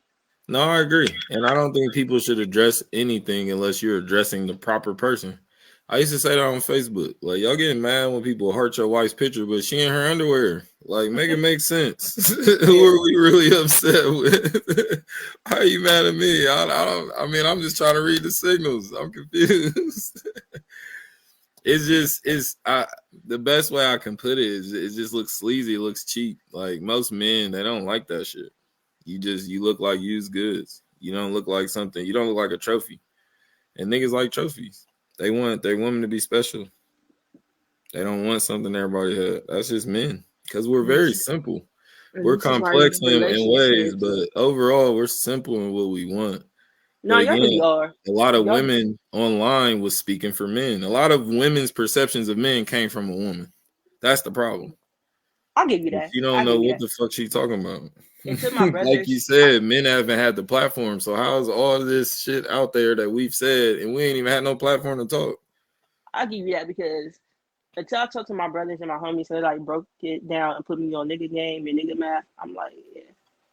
No, I agree. And I don't think people should address anything unless you're addressing the proper person. I used to say that on Facebook. Like, y'all getting mad when people heart your wife's picture, but she in her underwear. Like, make it make sense. Who Yeah, are we really upset with? How are you mad at me? I don't, I mean, I'm just trying to read the signals. I'm confused. The best way I can put it is it just looks sleazy, it looks cheap. Like most men, they don't like that shit. You look like used goods. You don't look like something. You don't look like a trophy. And niggas like trophies. They want their women to be special. They don't want something everybody had. That's just men. Because we're very this, simple. We're this is why complex these in ways, relationships. but overall we're simple in what we want. No, But y'all really again, are. a lot of Y'all, women online was speaking for men. A lot of women's perceptions of men came from a woman. That's the problem. I'll give you But that. she don't I'll know give you what that. the fuck she talking about. And to my Like you brothers, said, men haven't had the platform. So how's all this shit out there that we've said and we ain't even had no platform to talk? I'll give you that because until I talk to my brothers and my homies, so they like broke it down and put me on nigga game and nigga math. I'm like, yeah,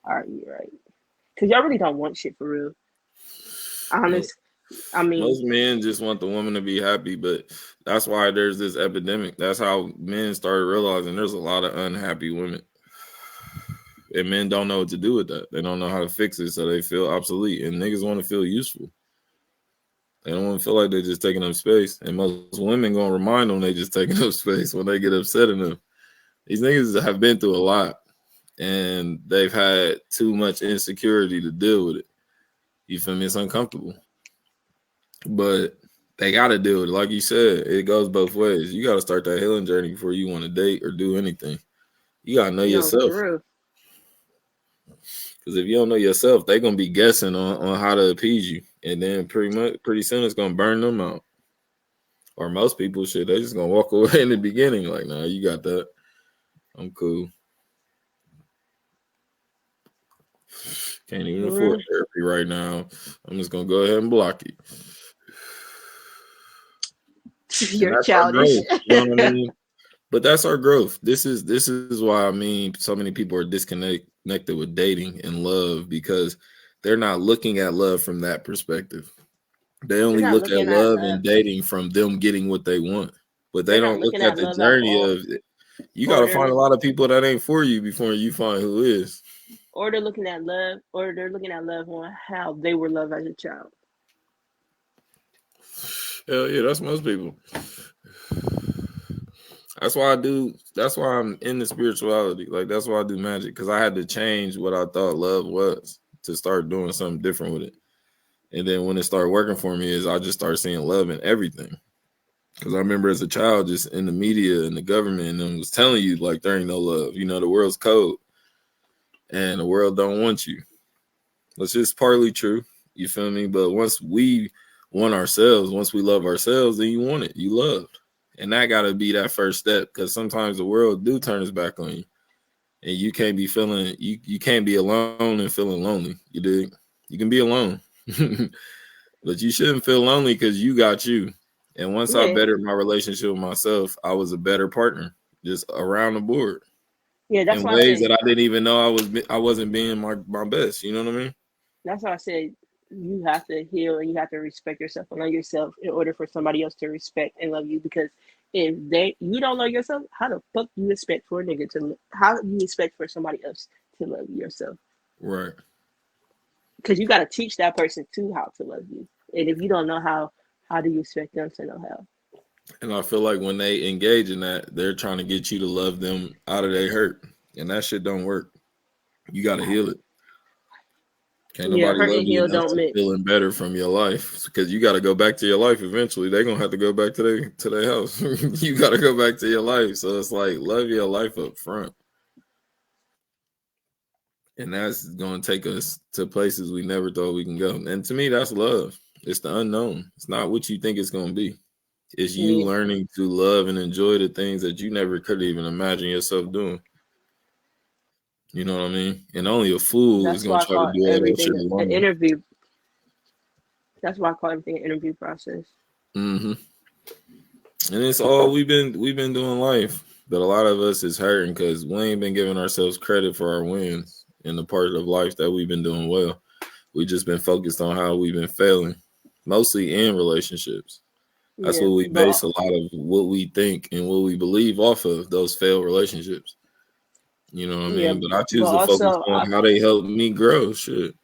all right, you're right. Because y'all really don't want shit for real. No, Honest, I mean, most men just want the woman to be happy, but that's why there's this epidemic. That's how men started realizing there's a lot of unhappy women. And men don't know what to do with that. They don't know how to fix it, so they feel obsolete. And niggas want to feel useful. They don't want to feel like they're just taking up space. And most women gonna remind them they just taking up space when they get upset enough. These niggas have been through a lot, and they've had too much insecurity to deal with it. You feel me? It's uncomfortable, but they got to deal with it. Like you said, it goes both ways. You got to start that healing journey before you want to date or do anything. You got to know no, yourself. for real. Because if you don't know yourself, they're gonna be guessing on how to appease you, and then pretty soon it's gonna burn them out. Or most people shit, they just gonna walk away in the beginning. Like, nah, you got that. I'm cool. Can't even For afford real. therapy right now. I'm just gonna go ahead and block you. And You're that's our childish. growth. You know what I mean? But that's our growth. This is why I mean so many people are connected with dating and love because they're not looking at love from that perspective. They They're only not look at looking at love love. and dating from them getting what they want. But they They're not don't look looking at at the love at journey all. of you got Or to they're find a look, lot of people that ain't for you before you find who is. or they're looking at love, or they're looking at love on how they were loved as a child. Hell yeah, that's most people. That's why I'm into spirituality. Like that's why I do magic because I had to change what I thought love was to start doing something different with it. And then when it started working for me, is I just started seeing love in everything. Because I remember as a child, just in the media and the government, and them was telling you like there ain't no love. You know, the world's cold, and the world don't want you. That's just partly true. You feel me? But once we want ourselves, once we love ourselves, then you want it. You loved, and that got to be that first step. Because sometimes the world do turn its back on you, and you can't be feeling you can't be alone and feeling lonely. You dig? You can be alone. But you shouldn't feel lonely because you got you. And once I Yeah, bettered my relationship with myself, I was a better partner, just around the board yeah. That's in why I ways said. that I didn't even know I wasn't being my best. You know what I mean? That's why I said you have to heal and you have to respect yourself and love yourself in order for somebody else to respect and love you. Because If you don't love yourself, how the fuck you expect for a nigga to? How you expect for somebody else to love yourself? Right. Because you got to teach that person too how to love you. And if you don't know how do you expect them to know how? And I feel like when they engage in that, they're trying to get you to love them out of their hurt. And that shit don't work. You got to heal it. Can't Yeah, nobody hurt love and you heal enough don't to mix. feeling better from your life because you got to go back to your life eventually. They're gonna have to go back to their house. You got to go back to your life. So it's like love your life up front, and that's gonna take us to places we never thought we can go. And to me, that's love. It's the unknown. It's not what you think it's gonna be. It's you Yeah, learning to love and enjoy the things that you never could even imagine yourself doing. You know what I mean? And only a fool is that's gonna why I try to call do all that shit everything an alone. interview. That's why I call everything an interview process. Mm-hmm. And it's all we've been doing life. But a lot of us is hurting because we ain't been giving ourselves credit for our wins in the part of life that we've been doing well. We just been focused on how we've been failing, mostly in relationships. That's Yeah, what we base but a lot of what we think and what we believe off of those failed relationships. You know what I yeah, mean? But I but choose to focus also on how they help me grow. Shit.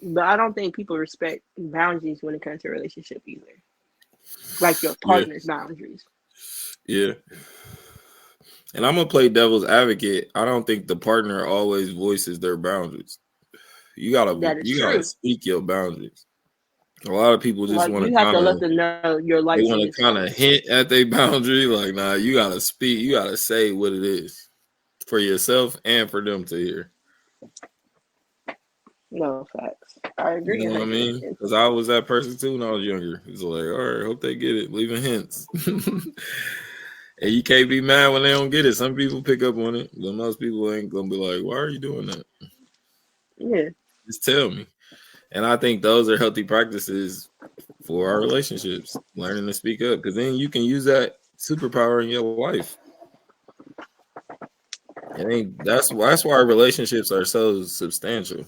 but I don't think people respect boundaries when it comes to a relationship either. Like your Yeah. partner's boundaries. Yeah. And I'm gonna play devil's advocate. I don't think the partner always voices their boundaries. You gotta That is you gotta true. speak your boundaries. A lot of people just Like want you to have to kind let of them know your they likes and want to kind of dislikes. hint at their boundary. Like, nah, you gotta speak. You gotta say what it is for yourself and for them to hear. No facts. I You agree know what I mean? 100%. Because I was that person too when I was younger. It's like, all right, hope they get it. Leaving hints. And you can't be mad when they don't get it. Some people pick up on it, but most people ain't gonna be like, why are you doing that? Yeah. Just tell me. And I think those are healthy practices for our relationships, learning to speak up, because then you can use that superpower in your life. I think that's why relationships are so substantial,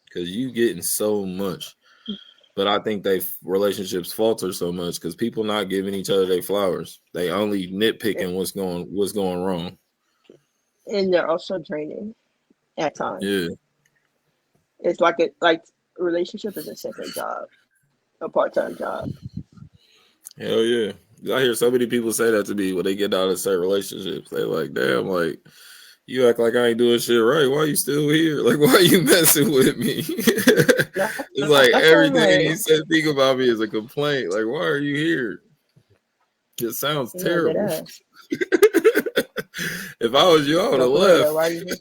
because you getting so much. But I think relationships falter so much because people not giving each other their flowers. They only nitpicking what's going wrong. And they're also draining at times. Yeah, It's like a relationship is a second job, a part-time job. hell yeah. I hear so many people say that to me when they get out of certain relationships. They like, damn, like you act like I ain't doing shit right. Why you still here? Like, why you messing with me? It's like That's why I'm everything like, you said think about me is a complaint. Like, why are you here? It sounds yeah, that terrible. ass. If I was you, I would No, have for real left. though. Why are you here?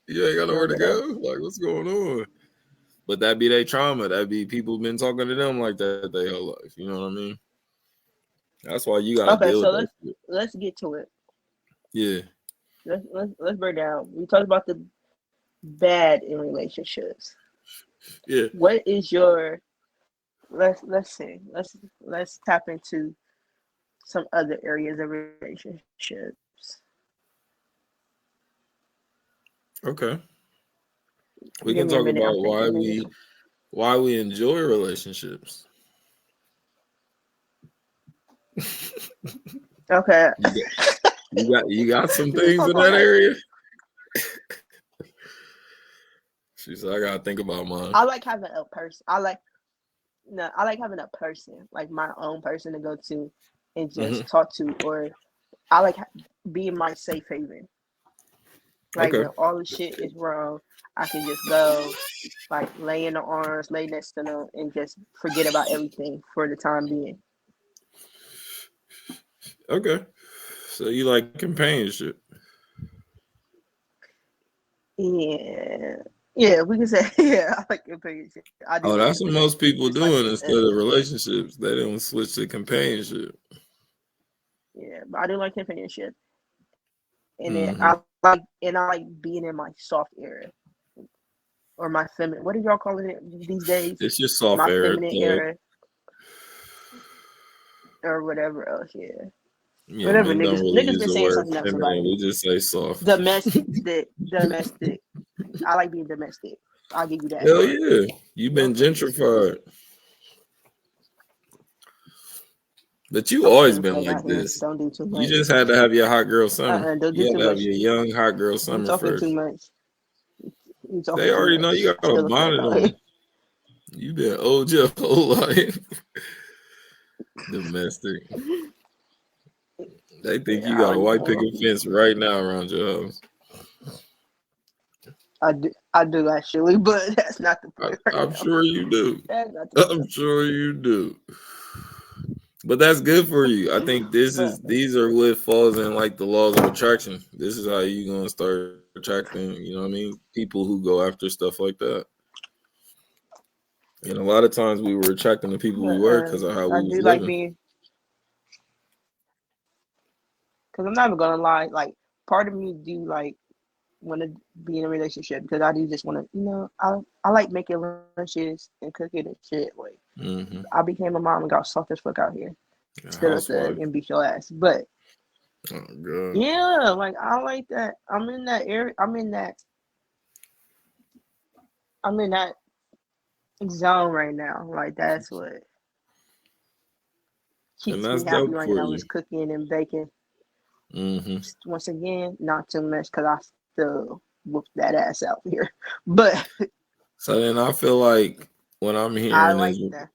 You ain't got No, nowhere to that ass. go. Like, what's going on? But that be their trauma. That be people been talking to them like that their whole life. You know what I mean? That's why you got to Okay, deal so with that shit. let's get to it. Yeah. Let's break down. We talked about the bad in relationships. Yeah. What is your let's see. Let's tap into some other areas of relationships. Okay. We Give can me a talk minute. I'm about why thinking, nigga. we enjoy relationships. Okay. You got some You things talk in all that that. area. She said, I gotta think about mine. I like having a person. I like having a person, like my own person to go to and Hmm. just talk to, or I like being my safe haven. Like Okay. when all the shit is wrong, I can just go, like lay in the arms, lay next to them, and just forget about everything for the time being. Okay. So you like companionship. Yeah, yeah, we can say yeah. I like companionship. I do Oh, like that's what companionship. most people It's like doing instead of relationships. They don't switch to companionship. yeah, but I do like companionship, and then Hmm. I like being in my soft era or my feminine. What are y'all calling it these days? It's your soft My air feminine thug. era or whatever else. Yeah, Yeah, whatever men don't really niggas use been the saying word something else about feminine. it. We just say soft. Domestic. I like being domestic. I'll give you that Hell part. yeah. You've been Okay. gentrified. But you I'm always finna been stay like out here. this. Don't do too You much. just had to have your hot girl summer. Don't do You had too to have much. your young hot girl You summer talking too first. much. You They talking too already know much. you got a Still a friend bonnet out here. on. You been old your whole life. Domestic. They think Yeah, you I got a already white know. picket fence right now around your house. I do actually, but that's not the point right I'm now. sure you do. That's not the I'm point. sure you do. But that's good for you. I think But these are what falls in like the laws of attraction. This is how you gonna start attracting, you know what I mean? People who go after stuff like that. And a lot of times we were attracting the people we but were because of how I we was do like living. being, because I'm not even gonna lie. Like part of me do like want to be in a relationship because I do just want to, I like making lunches and cooking and shit. Like Mm-hmm. I became a mom and got soft as fuck out here. A Still a thug housewife. and beat your ass, but Oh god. yeah, like I like that. I'm in that area. I'm in that zone right now. Like that's what And keeps me that's happy dope right for now you. is cooking and baking. Mm-hmm. Once again, not too much because I still whoop that ass out here. But So then I feel like what I'm I hearing is like that.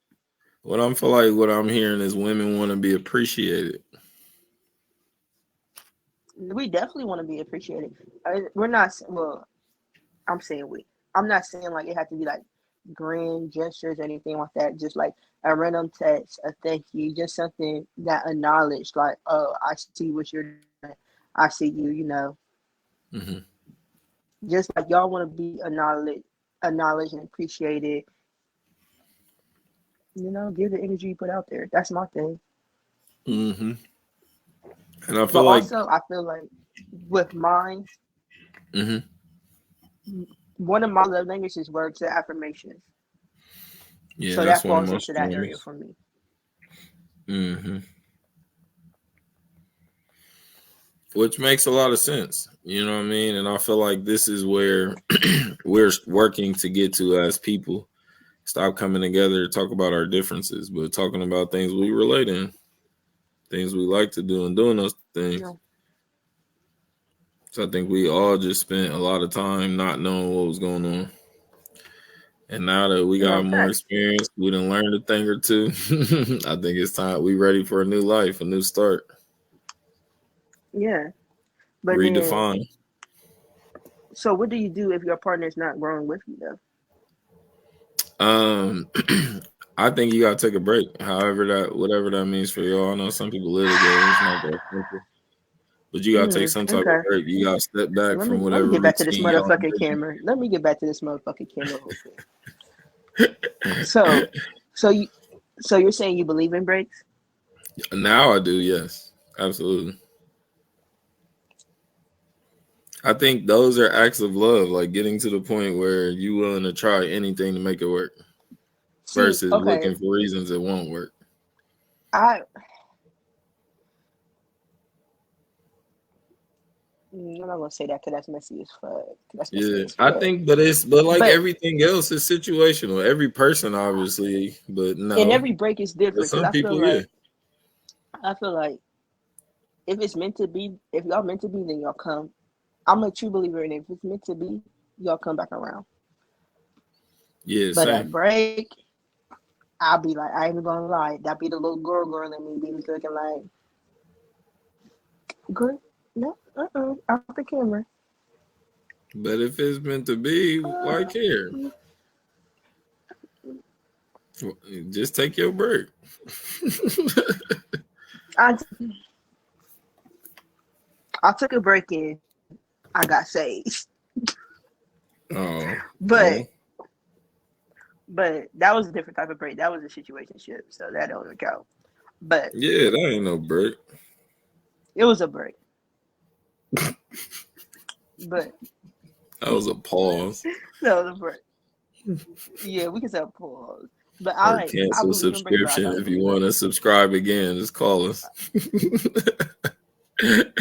what I'm hearing is women want to be appreciated. We definitely want to be appreciated. We're not, well, I'm saying we. I'm not saying like it has to be like grand gestures or anything like that. Just like a random text, a thank you, just something that acknowledged like, oh, I see what you're doing. I see you, Mm-hmm. just like y'all want to be acknowledged and appreciated. Give the energy you put out there. That's my thing. Mm-hmm. And I But feel like also, I feel like with mine, mm-hmm. one of my love languages words are affirmations. Yeah, So that's that one of falls my into that area strongest. for me. Mm-hmm. Which makes a lot of sense. You know what I mean? And I feel like this is where we're working to get to as people. Stop coming together to talk about our differences, but talking about things we relate in, things we like to do, and doing those things. Yeah. So I think we all just spent a lot of time not knowing what was going on. And now that we got No, more facts. experience, we done learned a thing or two. I think it's time we ready for a new life, a new start. Yeah. But then, Redefine. so what do you do if your partner is not growing with you, though? Um I think you gotta take a break. However whatever that means for y'all. I know some people live together, it's not that simple. But you gotta take some type of Okay. break. You gotta step back Let from me let whatever me get back to this routine y'all motherfucking in. camera. Let me get back to this motherfucking camera real quick. So, so you, so you're saying you believe in breaks? Now I do, yes. Absolutely. I think those are acts of love, like getting to the point where you willing to try anything to make it work See, versus okay, looking for reasons it won't work. I I'm not gonna say that because that's messy as fuck. That's messy Yeah, as I fuck. think, but like But everything else is situational. Every person, obviously, but and no, every break is but different because some people, yeah, I feel like if it's meant to be, if y'all meant to be, then y'all come. I'm a true believer in it. If it's meant to be, y'all come back around. yeah, But same. at break, I'll be like, I ain't even gonna lie, that be the little girl in me being looking like, good, no, out the camera. But if it's meant to be, why Uh, care? Just take your break. I I took a break in. I got saved, Oh, but well, but that was a different type of break. That was a situationship, so that don't even count. But yeah, that ain't no break. it was a break. But That was a pause. that was a break. Yeah, we can say pause. But Or I cancel believe in breaks, but I subscription don't if you believe in want to breaks. subscribe again. Just call us.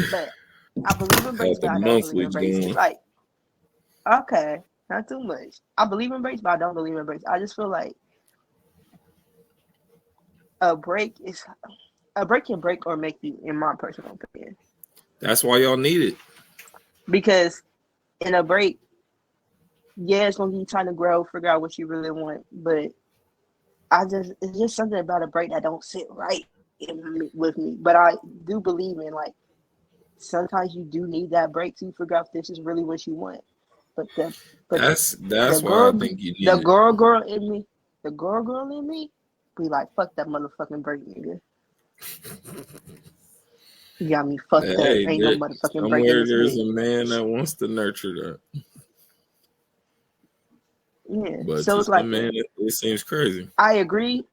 But I believe in breaks, Got the but I don't believe in monthlies breaks. going. Like, okay, not too much. I believe in breaks, but I don't believe in breaks. I just feel like a break is A break can break or make you, in my personal opinion. That's why y'all need it. Because in a break, yeah, it's gonna be trying to grow, figure out what you really want. But it's just something about a break that don't sit right with me. But I do believe in like sometimes you do need that break to figure out if this is really what you want. But but the That's why I girl think you the need it. girl in me, the girl in me, be like, fuck that motherfucking break, nigga. You got me fucked up. Hey, Ain't no motherfucking break in somewhere this there's bitch. a man that wants to nurture that, Yeah. but So to it's like some man, it seems crazy. I agree.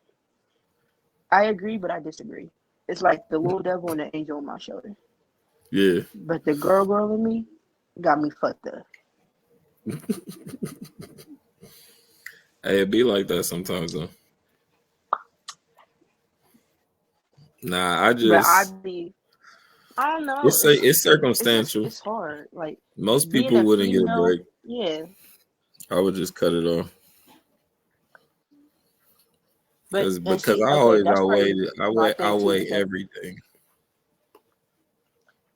I agree, but I disagree. It's like the little devil and the angel on my shoulder. Yeah. But the girl in me got me fucked up. Hey, it be like that sometimes though. Nah, But I don't know. it's circumstantial. It's hard. Like Most being people a wouldn't get a female, break. yeah. I would just cut it off But and because see, I okay, always that's outweigh probably my I thing too. weigh everything.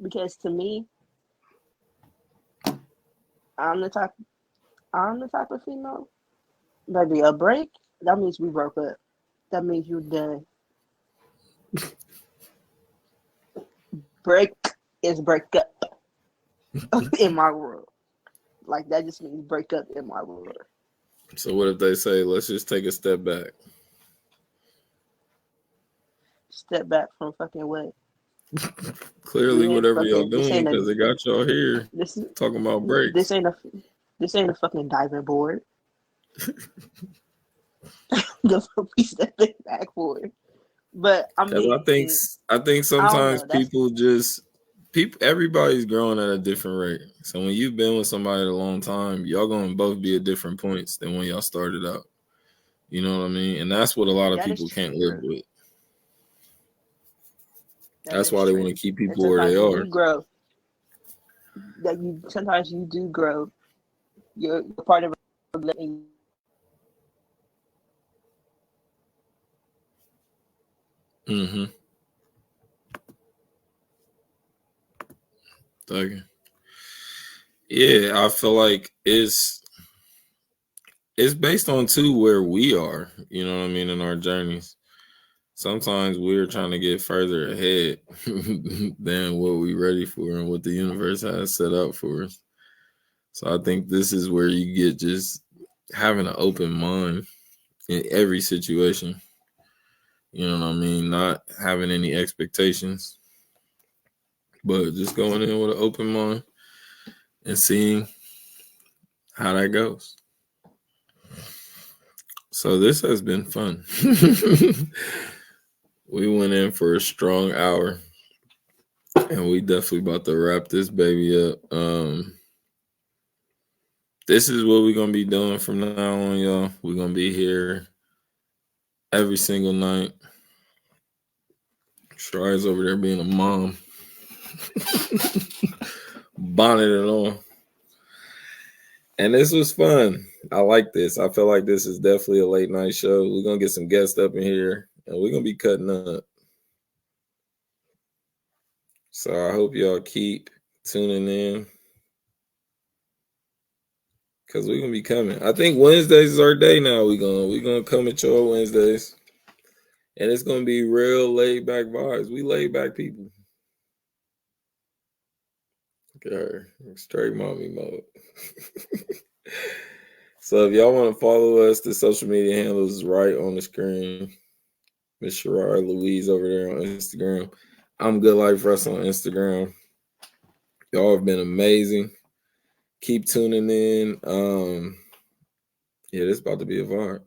Because to me, I'm the type I'm the type of female. Baby, a break, that means we broke up. That means you're done. Break is break up in my world. Like that just means break up in my world. So what if they say, let's just take a step back? Step back from fucking what? Clearly, We ain't whatever y'all fucking. doing, because it got y'all here This talking about this breaks. ain't a this ain't a fucking diving board. The fuck we stepping back for it. But I Because mean, I think I don't sometimes know. That's people everybody's growing at a different rate. So when you've been with somebody a long time, y'all gonna both be at different points than when y'all started out. You know what I mean? And that's what a lot of that is people can't live true. with. That That's is why they want true. to keep And people where they sometimes you are. do grow. That you sometimes you do grow. You're part of a living. Mm-hmm. Okay. Yeah, I feel like it's based on too where we are, you know what I mean, in our journeys. Sometimes we're trying to get further ahead than what we're ready for and what the universe has set up for us. So I think this is where you get just having an open mind in every situation. You know what I mean? Not having any expectations, but just going in with an open mind and seeing how that goes. So this has been fun. We went in for a strong hour, and we definitely about to wrap this baby up. This is what we're gonna be doing from now on, y'all. We're gonna be here every single night. Sharieah's over there being a mom, bonneted on, and this was fun. I like this. I feel like this is definitely a late night show. We're gonna get some guests up in here, and we're gonna be cutting up. So I hope y'all keep tuning in because we're gonna be coming. I think Wednesdays is our day now. We're gonna come at y'all Wednesdays. And it's gonna be real laid back vibes. We laid back people. Look at her. Straight mommy mode. So if y'all want to follow us, the social media handles is right on the screen. Miss Sharieah Louise over there on Instagram. I'm Goodlife Russ on Instagram. Y'all have been amazing. Keep tuning in. Yeah, this is about to be a vibe.